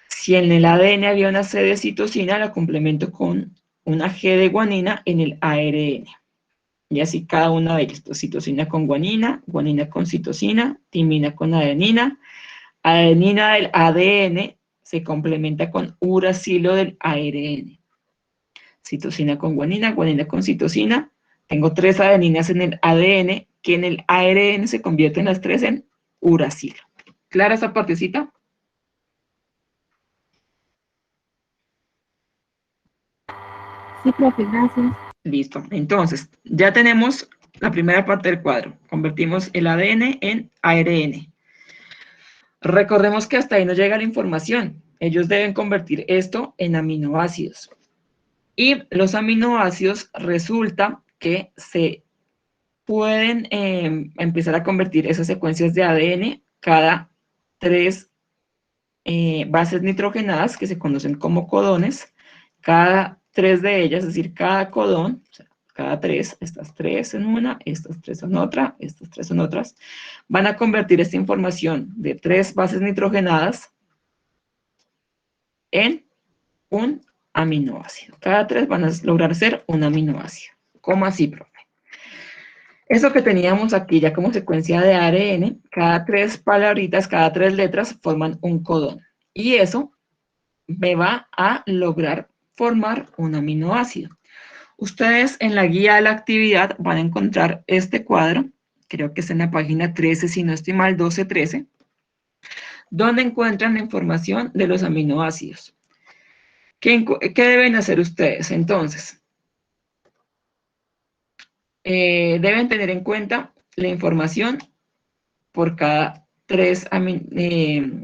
Si en el ADN había una C de citosina, la complemento con una G de guanina en el ARN. Y así cada una de ellas. Pues, citosina con guanina, guanina con citosina, timina con adenina. Adenina del ADN se complementa con uracilo del ARN. Citosina con guanina, guanina con citosina. Tengo 3 adeninas en el ADN, que en el ARN se convierten las 3 en uracilo. ¿Clara esa partecita? Sí, profe, gracias. Listo. Entonces, ya tenemos la primera parte del cuadro. Convertimos el ADN en ARN. Recordemos que hasta ahí no llega la información. Ellos deben convertir esto en aminoácidos. Y los aminoácidos resulta que se pueden empezar a convertir esas secuencias de ADN cada 3 bases nitrogenadas que se conocen como codones. Cada 3 de ellas, es decir, cada codón, o sea, cada 3, estas 3 en una, estas 3 en otra, estas 3 en otras, van a convertir esta información de 3 bases nitrogenadas en un aminoácido. Cada 3 van a lograr ser un aminoácido. ¿Cómo así, profe? Eso que teníamos aquí ya como secuencia de ARN, cada 3 palabritas, cada 3 letras forman un codón. Y eso me va a lograr formar un aminoácido. Ustedes en la guía de la actividad van a encontrar este cuadro, creo que está en la página 13, si no estoy mal, 12-13, donde encuentran la información de los aminoácidos. ¿Qué deben hacer ustedes? Entonces, deben tener en cuenta la información por cada 3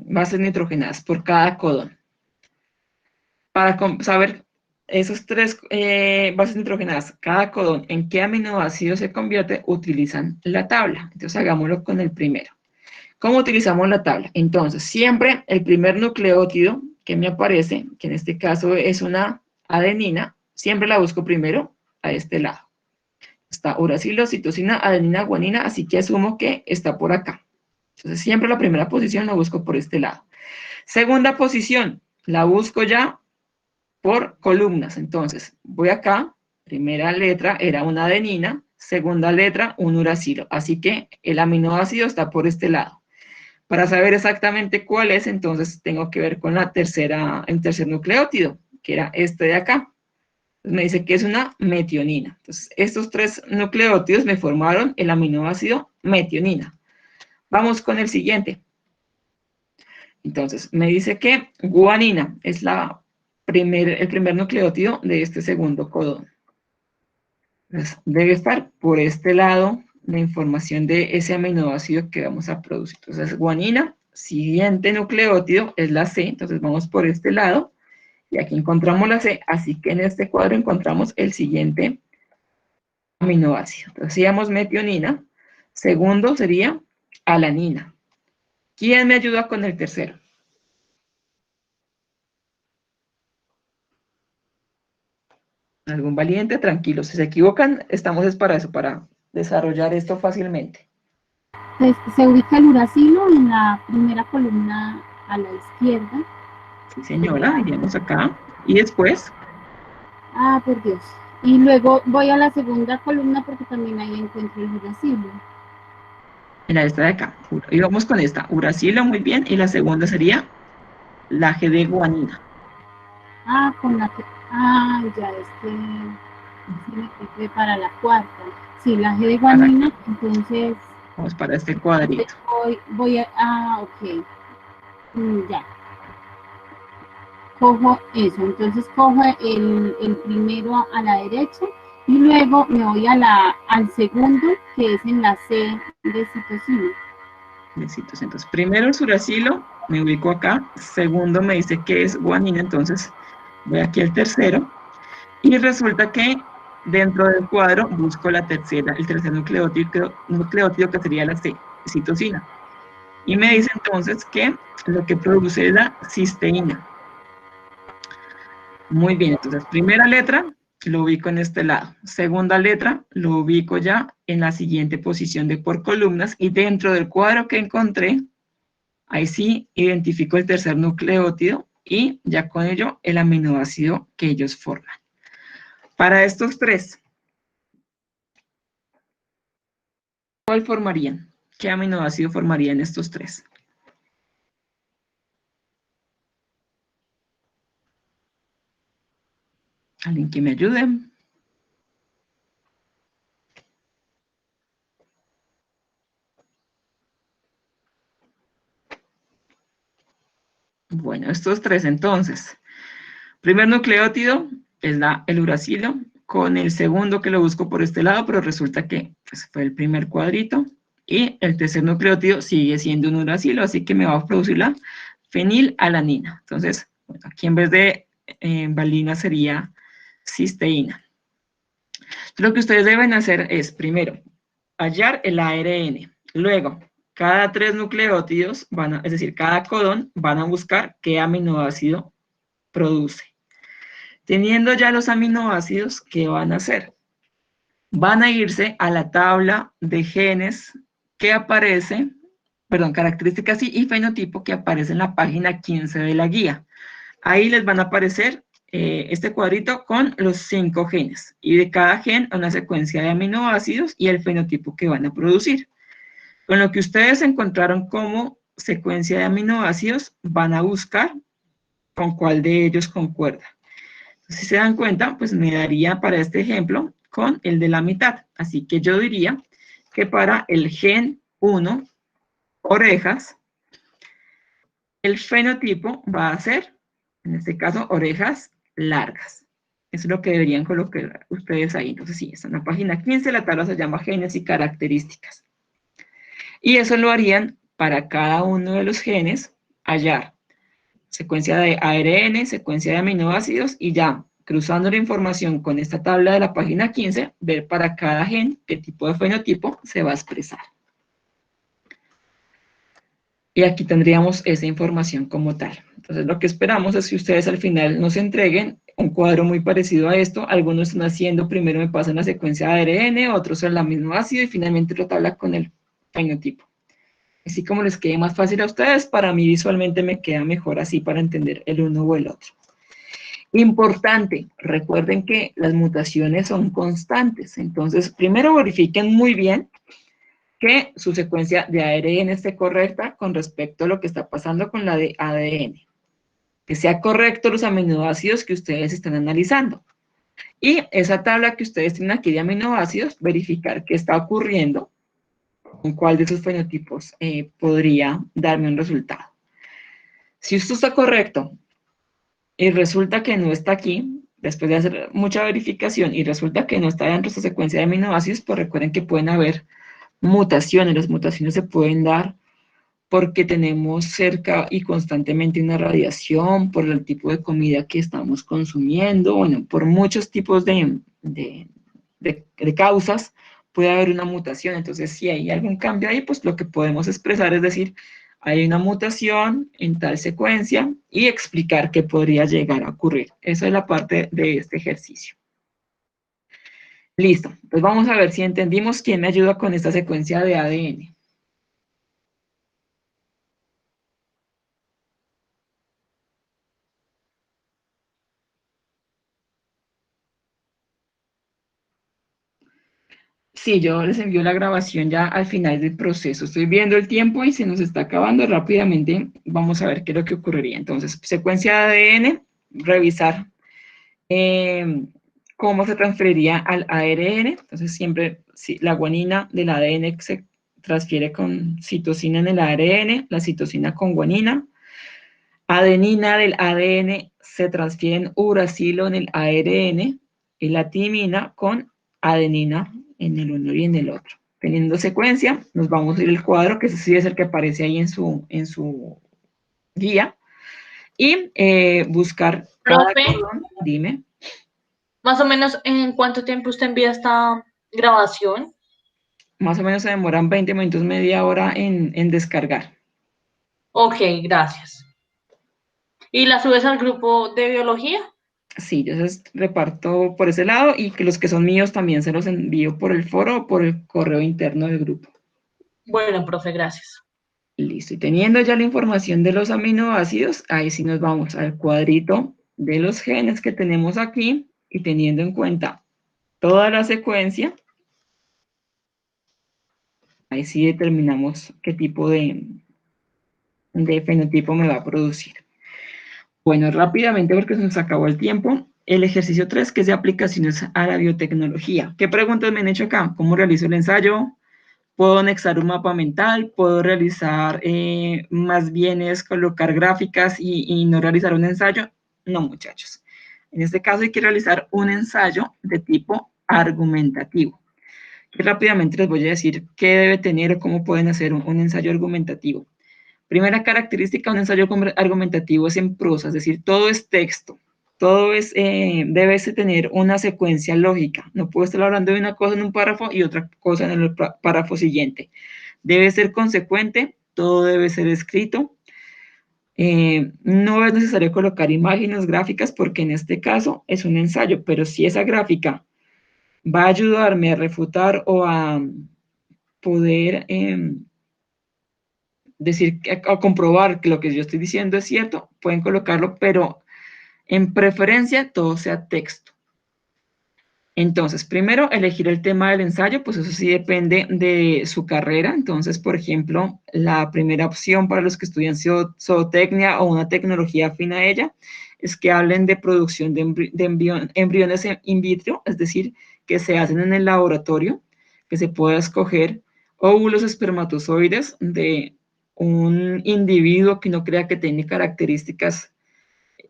bases nitrogenadas, por cada codón. Para saber esos 3 bases nitrogenadas, cada codón, en qué aminoácido se convierte, utilizan la tabla. Entonces, hagámoslo con el primero. ¿Cómo utilizamos la tabla? Entonces, siempre el primer nucleótido que me aparece, que en este caso es una adenina, siempre la busco primero a este lado. Está uracilo, citosina, adenina, guanina, así que asumo que está por acá. Entonces, siempre la primera posición la busco por este lado. Segunda posición, la busco ya por columnas. Entonces, voy acá, primera letra era una adenina, segunda letra un uracilo. Así que el aminoácido está por este lado. Para saber exactamente cuál es, entonces tengo que ver con el tercer nucleótido, que era este de acá. Entonces me dice que es una metionina. Entonces, estos 3 nucleótidos me formaron el aminoácido metionina. Vamos con el siguiente. Entonces, me dice que guanina es el primer nucleótido de este segundo codón. Entonces, debe estar por este lado la información de ese aminoácido que vamos a producir. Entonces, guanina, siguiente nucleótido es la C, entonces vamos por este lado, y aquí encontramos la C, así que en este cuadro encontramos el siguiente aminoácido. Entonces, decíamos metionina, segundo sería alanina. ¿Quién me ayuda con el tercero? ¿Algún valiente? Tranquilo, si se equivocan, estamos para eso, para desarrollar esto fácilmente. Pues se ubica el uracilo en la primera columna a la izquierda. Sí, señora, iríamos acá. Y después, Ah, por Dios. Y luego voy a la segunda columna porque también ahí encuentro el uracilo. en esta de acá, y vamos con esta, uracilo, muy bien, y la segunda sería la G de guanina. Ah, con la que... Ah, ya es que sí me fue para la cuarta. Sí, la G de guanina, entonces Vamos para este cuadrito. voy a... Ah, ok. Ya. Cojo eso, entonces cojo el primero a la derecha y luego me voy al segundo, que es en la C de citosina. Besitos. Entonces, primero el uracilo, me ubico acá. Segundo me dice que es guanina, entonces voy aquí al tercero. Y resulta que dentro del cuadro busco el tercer nucleótido que sería la C, citosina. Y me dice entonces que lo que produce es la cisteína. Muy bien, entonces primera letra lo ubico en este lado. Segunda letra lo ubico ya en la siguiente posición de por columnas y dentro del cuadro que encontré, ahí sí identifico el tercer nucleótido y ya con ello el aminoácido que ellos forman. Para estos 3, ¿cuál formarían? ¿Qué aminoácido formarían estos 3? ¿Alguien que me ayude? Bueno, estos 3 entonces. Primer nucleótido es el uracilo, con el segundo que lo busco por este lado, pero resulta que pues, fue el primer cuadrito. Y el tercer nucleótido sigue siendo un uracilo, así que me va a producir la fenilalanina. Entonces, bueno, aquí en vez de valina sería cisteína. Lo que ustedes deben hacer es, primero, hallar el ARN. Luego, cada 3 nucleótidos, es decir, cada codón, van a buscar qué aminoácido produce. Teniendo ya los aminoácidos, ¿qué van a hacer? Van a irse a la tabla de genes que aparece, características y fenotipo que aparece en la página 15 de la guía. Ahí les van a aparecer este cuadrito con los 5 genes y de cada gen una secuencia de aminoácidos y el fenotipo que van a producir. Con lo que ustedes encontraron como secuencia de aminoácidos, van a buscar con cuál de ellos concuerda. Si se dan cuenta, pues me daría para este ejemplo con el de la mitad. Así que yo diría que para el gen 1, orejas, el fenotipo va a ser, en este caso, orejas largas. Eso es lo que deberían colocar ustedes ahí. Entonces, sí, está en la página 15, la tabla se llama genes y características. Y eso lo harían para cada uno de los genes, hallar secuencia de ARN, secuencia de aminoácidos y ya, cruzando la información con esta tabla de la página 15, ver para cada gen qué tipo de fenotipo se va a expresar. Y aquí tendríamos esa información como tal. Entonces, lo que esperamos es que ustedes al final nos entreguen un cuadro muy parecido a esto. Algunos están haciendo, primero me pasan la secuencia de ARN, otros en la misma ácido y finalmente lo tabla con el fenotipo. Así como les quede más fácil a ustedes, para mí visualmente me queda mejor así para entender el uno o el otro. Importante, recuerden que las mutaciones son constantes. Entonces, primero verifiquen muy bien que su secuencia de ARN esté correcta con respecto a lo que está pasando con la de ADN. Que sea correcto los aminoácidos que ustedes están analizando. Y esa tabla que ustedes tienen aquí de aminoácidos, verificar qué está ocurriendo, con cuál de esos fenotipos podría darme un resultado. Si esto está correcto y resulta que no está aquí, después de hacer mucha verificación y resulta que no está dentro de esta secuencia de aminoácidos, pues recuerden que pueden haber mutaciones. Las mutaciones se pueden dar porque tenemos cerca y constantemente una radiación, por el tipo de comida que estamos consumiendo, bueno, por muchos tipos de causas puede haber una mutación. Entonces, si hay algún cambio ahí, pues lo que podemos expresar es decir, hay una mutación en tal secuencia y explicar qué podría llegar a ocurrir. Esa es la parte de este ejercicio. Listo, pues vamos a ver si entendimos quién me ayuda con esta secuencia de ADN. Sí, yo les envío la grabación ya al final del proceso. Estoy viendo el tiempo y se nos está acabando rápidamente. Vamos a ver qué es lo que ocurriría. Entonces, secuencia de ADN, revisar cómo se transferiría al ARN. Entonces, siempre la guanina del ADN se transfiere con citosina en el ARN, la citosina con guanina. Adenina del ADN se transfiere en uracilo en el ARN y la timina con adenina en el uno y en el otro. Teniendo secuencia, nos vamos a ir al cuadro, que ese sí es el que aparece ahí en su guía, y buscar cada Profe, codón. Dime. más o menos, ¿en cuánto tiempo usted envía esta grabación? Más o menos se demoran 20 minutos, media hora en descargar. Ok, gracias. ¿Y la subes al grupo de biología? Sí, yo les reparto por ese lado y que los que son míos también se los envío por el foro o por el correo interno del grupo. Bueno, profe, gracias. Listo, y teniendo ya la información de los aminoácidos, ahí sí nos vamos al cuadrito de los genes que tenemos aquí y teniendo en cuenta toda la secuencia, ahí sí determinamos qué tipo de fenotipo me va a producir. Bueno, rápidamente porque se nos acabó el tiempo, el ejercicio 3 que es de aplicaciones a la biotecnología. ¿Qué preguntas me han hecho acá? ¿Cómo realizo el ensayo? ¿Puedo anexar un mapa mental? ¿Puedo realizar, más bien es colocar gráficas y no realizar un ensayo? No, muchachos. En este caso hay que realizar un ensayo de tipo argumentativo. Y rápidamente les voy a decir qué debe tener o cómo pueden hacer un ensayo argumentativo. Primera característica de un ensayo argumentativo es en prosa, es decir, todo es texto. Todo es, debe tener una secuencia lógica. No puedo estar hablando de una cosa en un párrafo y otra cosa en el párrafo siguiente. Debe ser consecuente, todo debe ser escrito. No es necesario colocar imágenes gráficas porque en este caso es un ensayo, pero si esa gráfica va a ayudarme a refutar o a poder decir o comprobar que lo que yo estoy diciendo es cierto, pueden colocarlo, pero en preferencia todo sea texto. Entonces, primero, elegir el tema del ensayo, pues eso sí depende de su carrera. Entonces, por ejemplo, la primera opción para los que estudian zootecnia o una tecnología afín a ella es que hablen de producción de embriones in vitro, es decir, que se hacen en el laboratorio, que se pueda escoger óvulos espermatozoides de un individuo que no crea que tiene características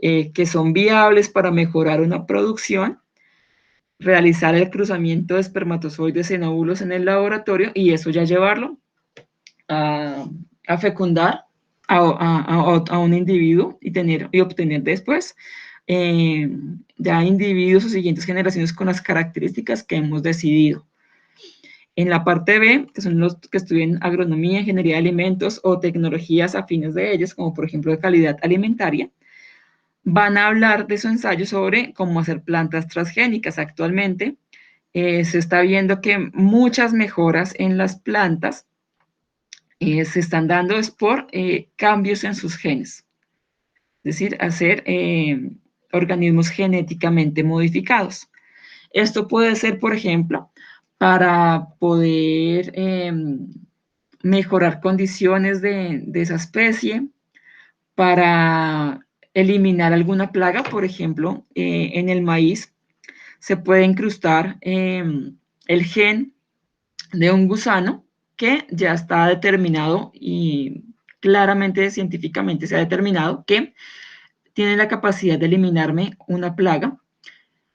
que son viables para mejorar una producción, realizar el cruzamiento de espermatozoides en óvulos en el laboratorio y eso ya llevarlo a fecundar a un individuo y obtener después ya individuos o siguientes generaciones con las características que hemos decidido. En la parte B, que son los que estudian agronomía, ingeniería de alimentos o tecnologías afines de ellos, como por ejemplo de calidad alimentaria, van a hablar de su ensayo sobre cómo hacer plantas transgénicas. Actualmente se está viendo que muchas mejoras en las plantas se están dando es por cambios en sus genes, es decir, hacer organismos genéticamente modificados. Esto puede ser, por ejemplo, para poder mejorar condiciones de esa especie, para eliminar alguna plaga, por ejemplo, en el maíz se puede incrustar el gen de un gusano que ya está determinado y claramente científicamente se ha determinado que tiene la capacidad de eliminarme una plaga.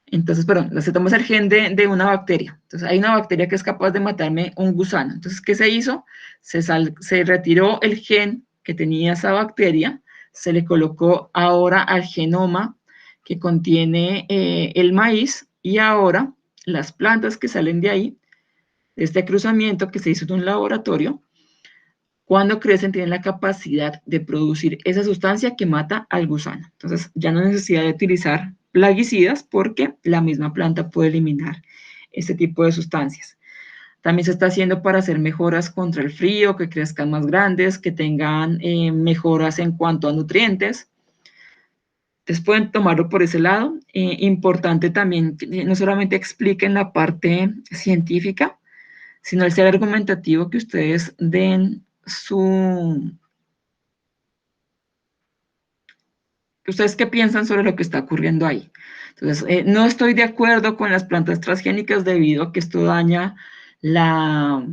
Entonces, perdón, aceptamos el gen de una bacteria. Entonces, hay una bacteria que es capaz de matarme un gusano. Entonces, ¿qué se hizo? Se retiró el gen que tenía esa bacteria, se le colocó ahora al genoma que contiene el maíz y ahora las plantas que salen de ahí, de este cruzamiento que se hizo en un laboratorio, cuando crecen tienen la capacidad de producir esa sustancia que mata al gusano. Entonces, ya no hay necesidad de utilizar plaguicidas porque la misma planta puede eliminar este tipo de sustancias. También se está haciendo para hacer mejoras contra el frío, que crezcan más grandes, que tengan mejoras en cuanto a nutrientes. Entonces pueden tomarlo por ese lado. Importante también que no solamente expliquen la parte científica, sino el ser argumentativo, que ustedes den ¿ustedes qué piensan sobre lo que está ocurriendo ahí? Entonces, no estoy de acuerdo con las plantas transgénicas debido a que esto daña la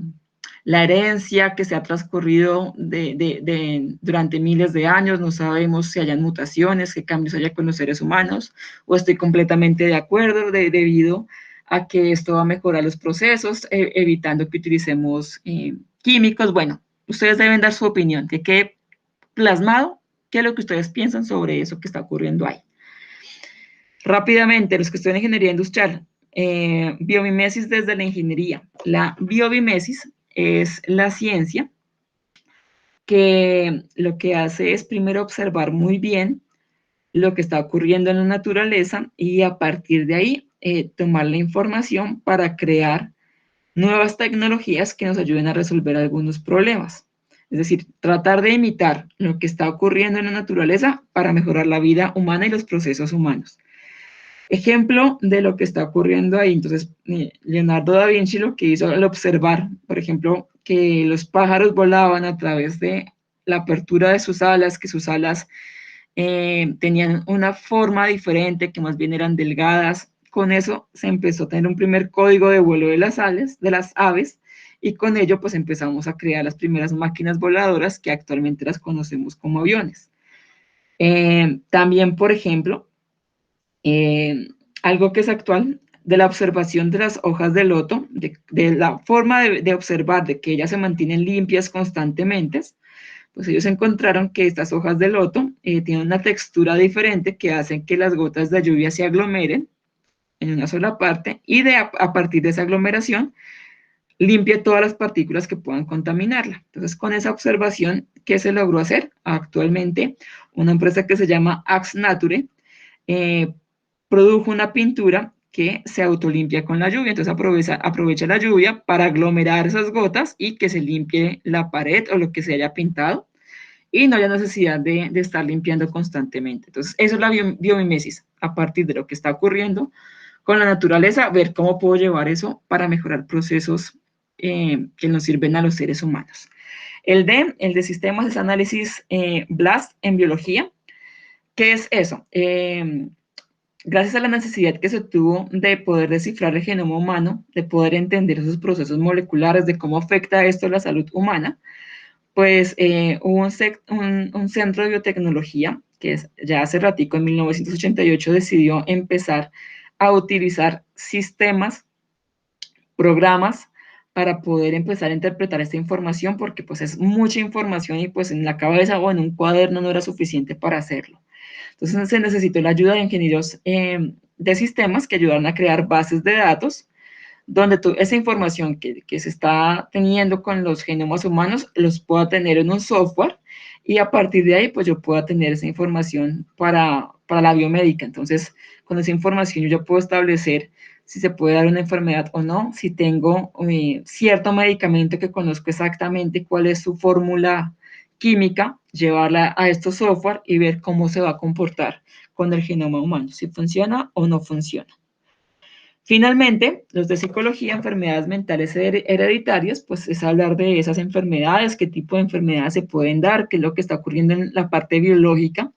herencia que se ha transcurrido durante miles de años. No sabemos si hayan mutaciones, qué cambios haya con los seres humanos, o estoy completamente de acuerdo debido a que esto va a mejorar los procesos, evitando que utilicemos químicos. Bueno, ustedes deben dar su opinión, que quede plasmado qué es lo que ustedes piensan sobre eso que está ocurriendo ahí. Rápidamente, los que estudian ingeniería industrial, biomimesis desde la ingeniería. La biomimesis es la ciencia que lo que hace es primero observar muy bien lo que está ocurriendo en la naturaleza y a partir de ahí tomar la información para crear nuevas tecnologías que nos ayuden a resolver algunos problemas. Es decir, tratar de imitar lo que está ocurriendo en la naturaleza para mejorar la vida humana y los procesos humanos. Ejemplo de lo que está ocurriendo ahí. Entonces, Leonardo da Vinci lo que hizo al observar, por ejemplo, que los pájaros volaban a través de la apertura de sus alas, que sus alas tenían una forma diferente, que más bien eran delgadas. Con eso se empezó a tener un primer código de vuelo de las aves, y con ello pues empezamos a crear las primeras máquinas voladoras que actualmente las conocemos como aviones. También, por ejemplo, algo que es actual, de la observación de las hojas de loto, de la forma de observar de que ellas se mantienen limpias constantemente, pues ellos encontraron que estas hojas de loto tienen una textura diferente que hacen que las gotas de lluvia se aglomeren en una sola parte y a partir de esa aglomeración limpie todas las partículas que puedan contaminarla. Entonces, con esa observación, ¿qué se logró hacer? Actualmente, una empresa que se llama Axe Nature produjo una pintura que se autolimpia con la lluvia. Entonces aprovecha la lluvia para aglomerar esas gotas y que se limpie la pared o lo que se haya pintado y no haya necesidad de estar limpiando constantemente. Entonces, eso es la biomimesis, a partir de lo que está ocurriendo con la naturaleza, ver cómo puedo llevar eso para mejorar procesos que nos sirven a los seres humanos. El de sistemas, es análisis BLAST en biología. ¿Qué es eso? Gracias a la necesidad que se tuvo de poder descifrar el genoma humano, de poder entender esos procesos moleculares, de cómo afecta esto a la salud humana, pues hubo un centro de biotecnología que ya hace ratico, en 1988, decidió empezar a utilizar sistemas, programas, para poder empezar a interpretar esta información, porque pues es mucha información y pues en la cabeza o en un cuaderno no era suficiente para hacerlo. Entonces se necesitó la ayuda de ingenieros de sistemas que ayudaron a crear bases de datos donde esa información que se está teniendo con los genomas humanos los pueda tener en un software y a partir de ahí pues yo pueda tener esa información para la biomédica. Entonces, con esa información yo ya puedo establecer si se puede dar una enfermedad o no, si tengo cierto medicamento que conozco exactamente cuál es su fórmula química, llevarla a estos software y ver cómo se va a comportar con el genoma humano, si funciona o no funciona. Finalmente, los de psicología, enfermedades mentales hereditarias, pues es hablar de esas enfermedades, qué tipo de enfermedades se pueden dar, qué es lo que está ocurriendo en la parte biológica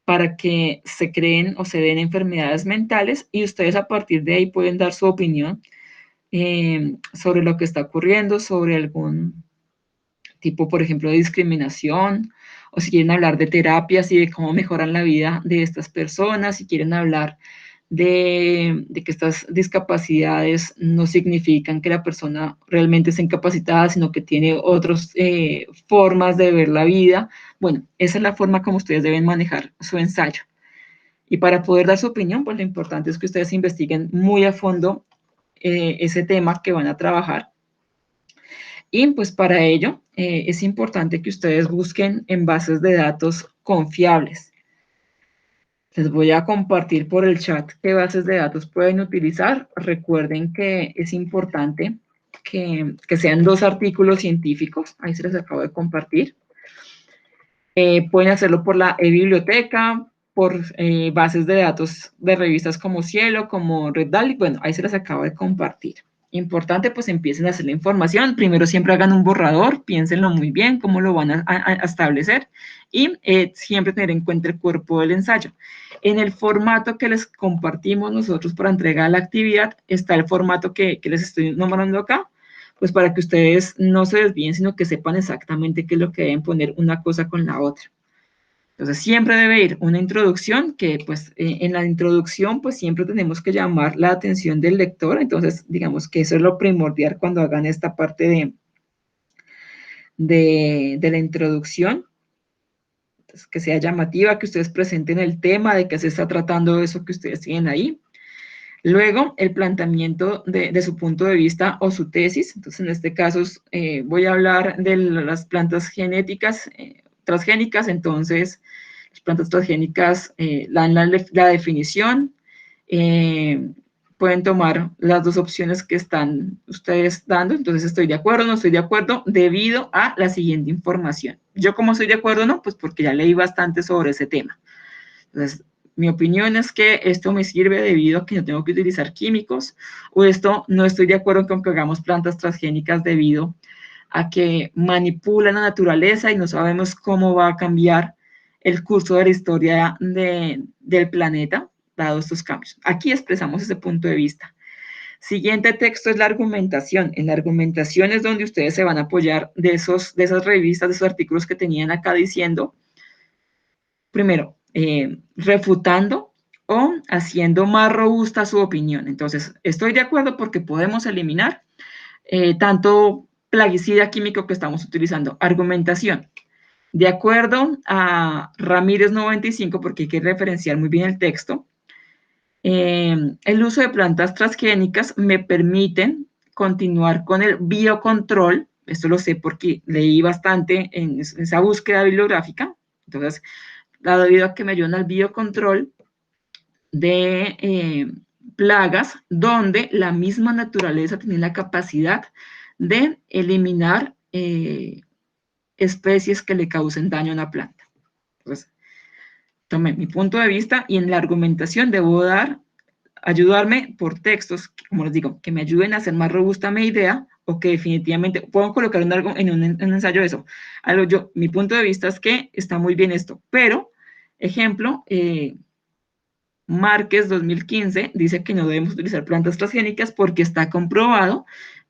para que se creen o se den enfermedades mentales y ustedes a partir de ahí pueden dar su opinión sobre lo que está ocurriendo, sobre algún tipo, por ejemplo, de discriminación, o si quieren hablar de terapias y de cómo mejoran la vida de estas personas, si quieren hablar de que estas discapacidades no significan que la persona realmente esté incapacitada, sino que tiene otras formas de ver la vida. Bueno, esa es la forma como ustedes deben manejar su ensayo. Y para poder dar su opinión, pues lo importante es que ustedes investiguen muy a fondo ese tema que van a trabajar. Y pues para ello es importante que ustedes busquen en bases de datos confiables. Les voy a compartir por el chat qué bases de datos pueden utilizar. Recuerden que es importante que sean 2 artículos científicos. Ahí se los acabo de compartir. Pueden hacerlo por la e-biblioteca, por bases de datos de revistas como Cielo, como Red Dali. Bueno, ahí se las acabo de compartir. Importante, pues empiecen a hacer la información. Primero siempre hagan un borrador, piénsenlo muy bien, cómo lo van a establecer y siempre tener en cuenta el cuerpo del ensayo. En el formato que les compartimos nosotros para entregar la actividad está el formato que les estoy nombrando acá, pues para que ustedes no se desvíen, sino que sepan exactamente qué es lo que deben poner una cosa con la otra. Entonces, siempre debe ir una introducción, que pues en la introducción pues siempre tenemos que llamar la atención del lector, entonces digamos que eso es lo primordial cuando hagan esta parte de la introducción, entonces, que sea llamativa, que ustedes presenten el tema, de qué se está tratando eso que ustedes tienen ahí. Luego, el planteamiento de su punto de vista o su tesis, entonces en este caso voy a hablar de las plantas genéticas, transgénicas, entonces las plantas transgénicas dan la definición, pueden tomar las 2 opciones que están ustedes dando, entonces estoy de acuerdo, no estoy de acuerdo, debido a la siguiente información. Yo como estoy de acuerdo, no, pues porque ya leí bastante sobre ese tema. Entonces, mi opinión es que esto me sirve debido a que no tengo que utilizar químicos, o esto no estoy de acuerdo con que hagamos plantas transgénicas debido a que manipulan la naturaleza y no sabemos cómo va a cambiar el curso de la historia del planeta, dado estos cambios. Aquí expresamos ese punto de vista. Siguiente texto es la argumentación. En la argumentación es donde ustedes se van a apoyar de esas revistas, de esos artículos que tenían acá diciendo, primero, refutando o haciendo más robusta su opinión. Entonces, estoy de acuerdo porque podemos eliminar tanto plaguicida químico que estamos utilizando. Argumentación. De acuerdo a Ramírez 95, porque hay que referenciar muy bien el texto, el uso de plantas transgénicas me permiten continuar con el biocontrol. Esto lo sé porque leí bastante en esa búsqueda bibliográfica. Entonces, debido a que me ayudan al biocontrol de plagas, donde la misma naturaleza tiene la capacidad de eliminar especies que le causen daño a una planta. Entonces, tomé mi punto de vista y en la argumentación debo ayudarme por textos, como les digo, que me ayuden a hacer más robusta mi idea o que definitivamente puedo colocar en un ensayo eso. Mi punto de vista es que está muy bien esto, pero, ejemplo, Márquez 2015 dice que no debemos utilizar plantas transgénicas porque está comprobado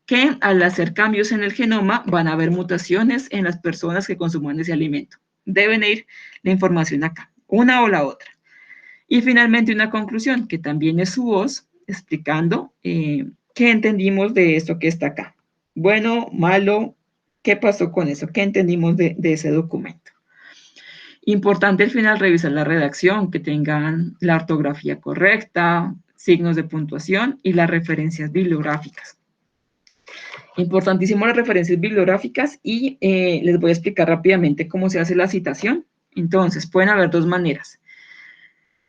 que al hacer cambios en el genoma van a haber mutaciones en las personas que consuman ese alimento. Deben ir la información acá, una o la otra. Y finalmente una conclusión, que también es su voz, explicando qué entendimos de esto que está acá. Bueno, malo, ¿qué pasó con eso? ¿Qué entendimos de ese documento? Importante al final revisar la redacción, que tengan la ortografía correcta, signos de puntuación y las referencias bibliográficas. Importantísimo las referencias bibliográficas y les voy a explicar rápidamente cómo se hace la citación. Entonces, pueden haber dos maneras.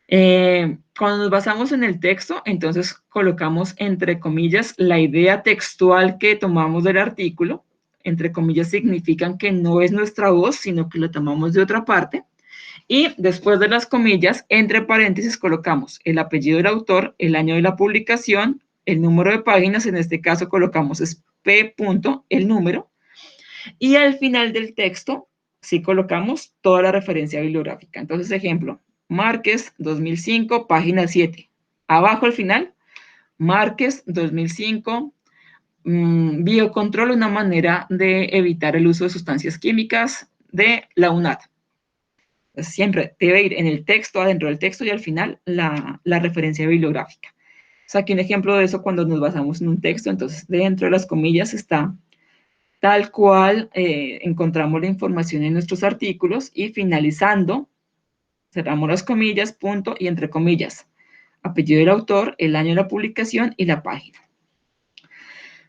Cuando nos basamos en el texto, entonces colocamos entre comillas la idea textual que tomamos del artículo. Entre comillas significan que no es nuestra voz, sino que la tomamos de otra parte. Y después de las comillas, entre paréntesis, colocamos el apellido del autor, el año de la publicación, el número de páginas, en este caso colocamos es P. el número, y al final del texto sí colocamos toda la referencia bibliográfica. Entonces, ejemplo, Márquez 2005, página 7. Abajo al final, Márquez 2005, biocontrol, una manera de evitar el uso de sustancias químicas de la UNAD. Siempre debe ir en el texto, adentro del texto y al final la referencia bibliográfica. O sea, aquí un ejemplo de eso cuando nos basamos en un texto, entonces dentro de las comillas está tal cual encontramos la información en nuestros artículos y finalizando, cerramos las comillas, punto y entre comillas, apellido del autor, el año de la publicación y la página.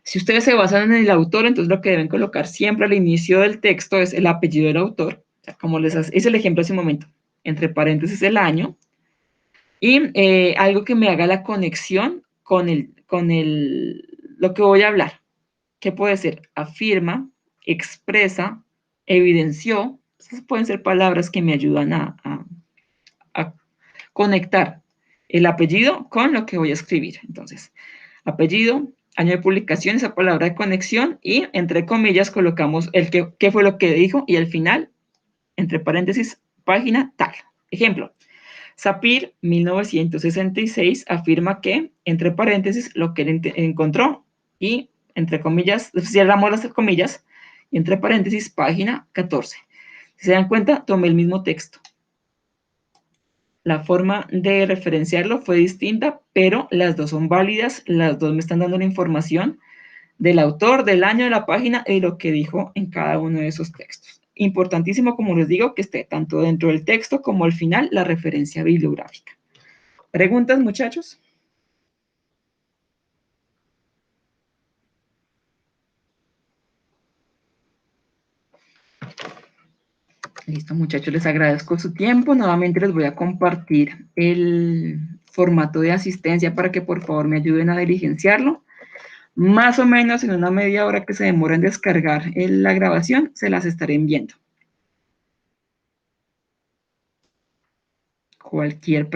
Si ustedes se basan en el autor, entonces lo que deben colocar siempre al inicio del texto es el apellido del autor, o sea, como les hice el ejemplo hace un momento, entre paréntesis el año, y algo que me haga la conexión con lo que voy a hablar. ¿Qué puede ser? Afirma, expresa, evidenció. Esas pueden ser palabras que me ayudan a conectar el apellido con lo que voy a escribir. Entonces, apellido, año de publicación, esa palabra de conexión, y entre comillas colocamos el qué fue lo que dijo, y al final, entre paréntesis, página tal. Ejemplo, Sapir, 1966, afirma que, entre paréntesis, lo que él encontró, y entre comillas, cerramos las comillas, y entre paréntesis, página 14. Si se dan cuenta, tomé el mismo texto. La forma de referenciarlo fue distinta, pero las dos son válidas, las dos me están dando la información del autor, del año de la página y lo que dijo en cada uno de esos textos. Importantísimo, como les digo, que esté tanto dentro del texto como al final la referencia bibliográfica. ¿Preguntas, muchachos? Listo, muchachos, les agradezco su tiempo. Nuevamente les voy a compartir el formato de asistencia para que por favor me ayuden a diligenciarlo. Más o menos en una media hora que se demora en descargar la grabación, se las estaré enviando. Cualquier pregunta.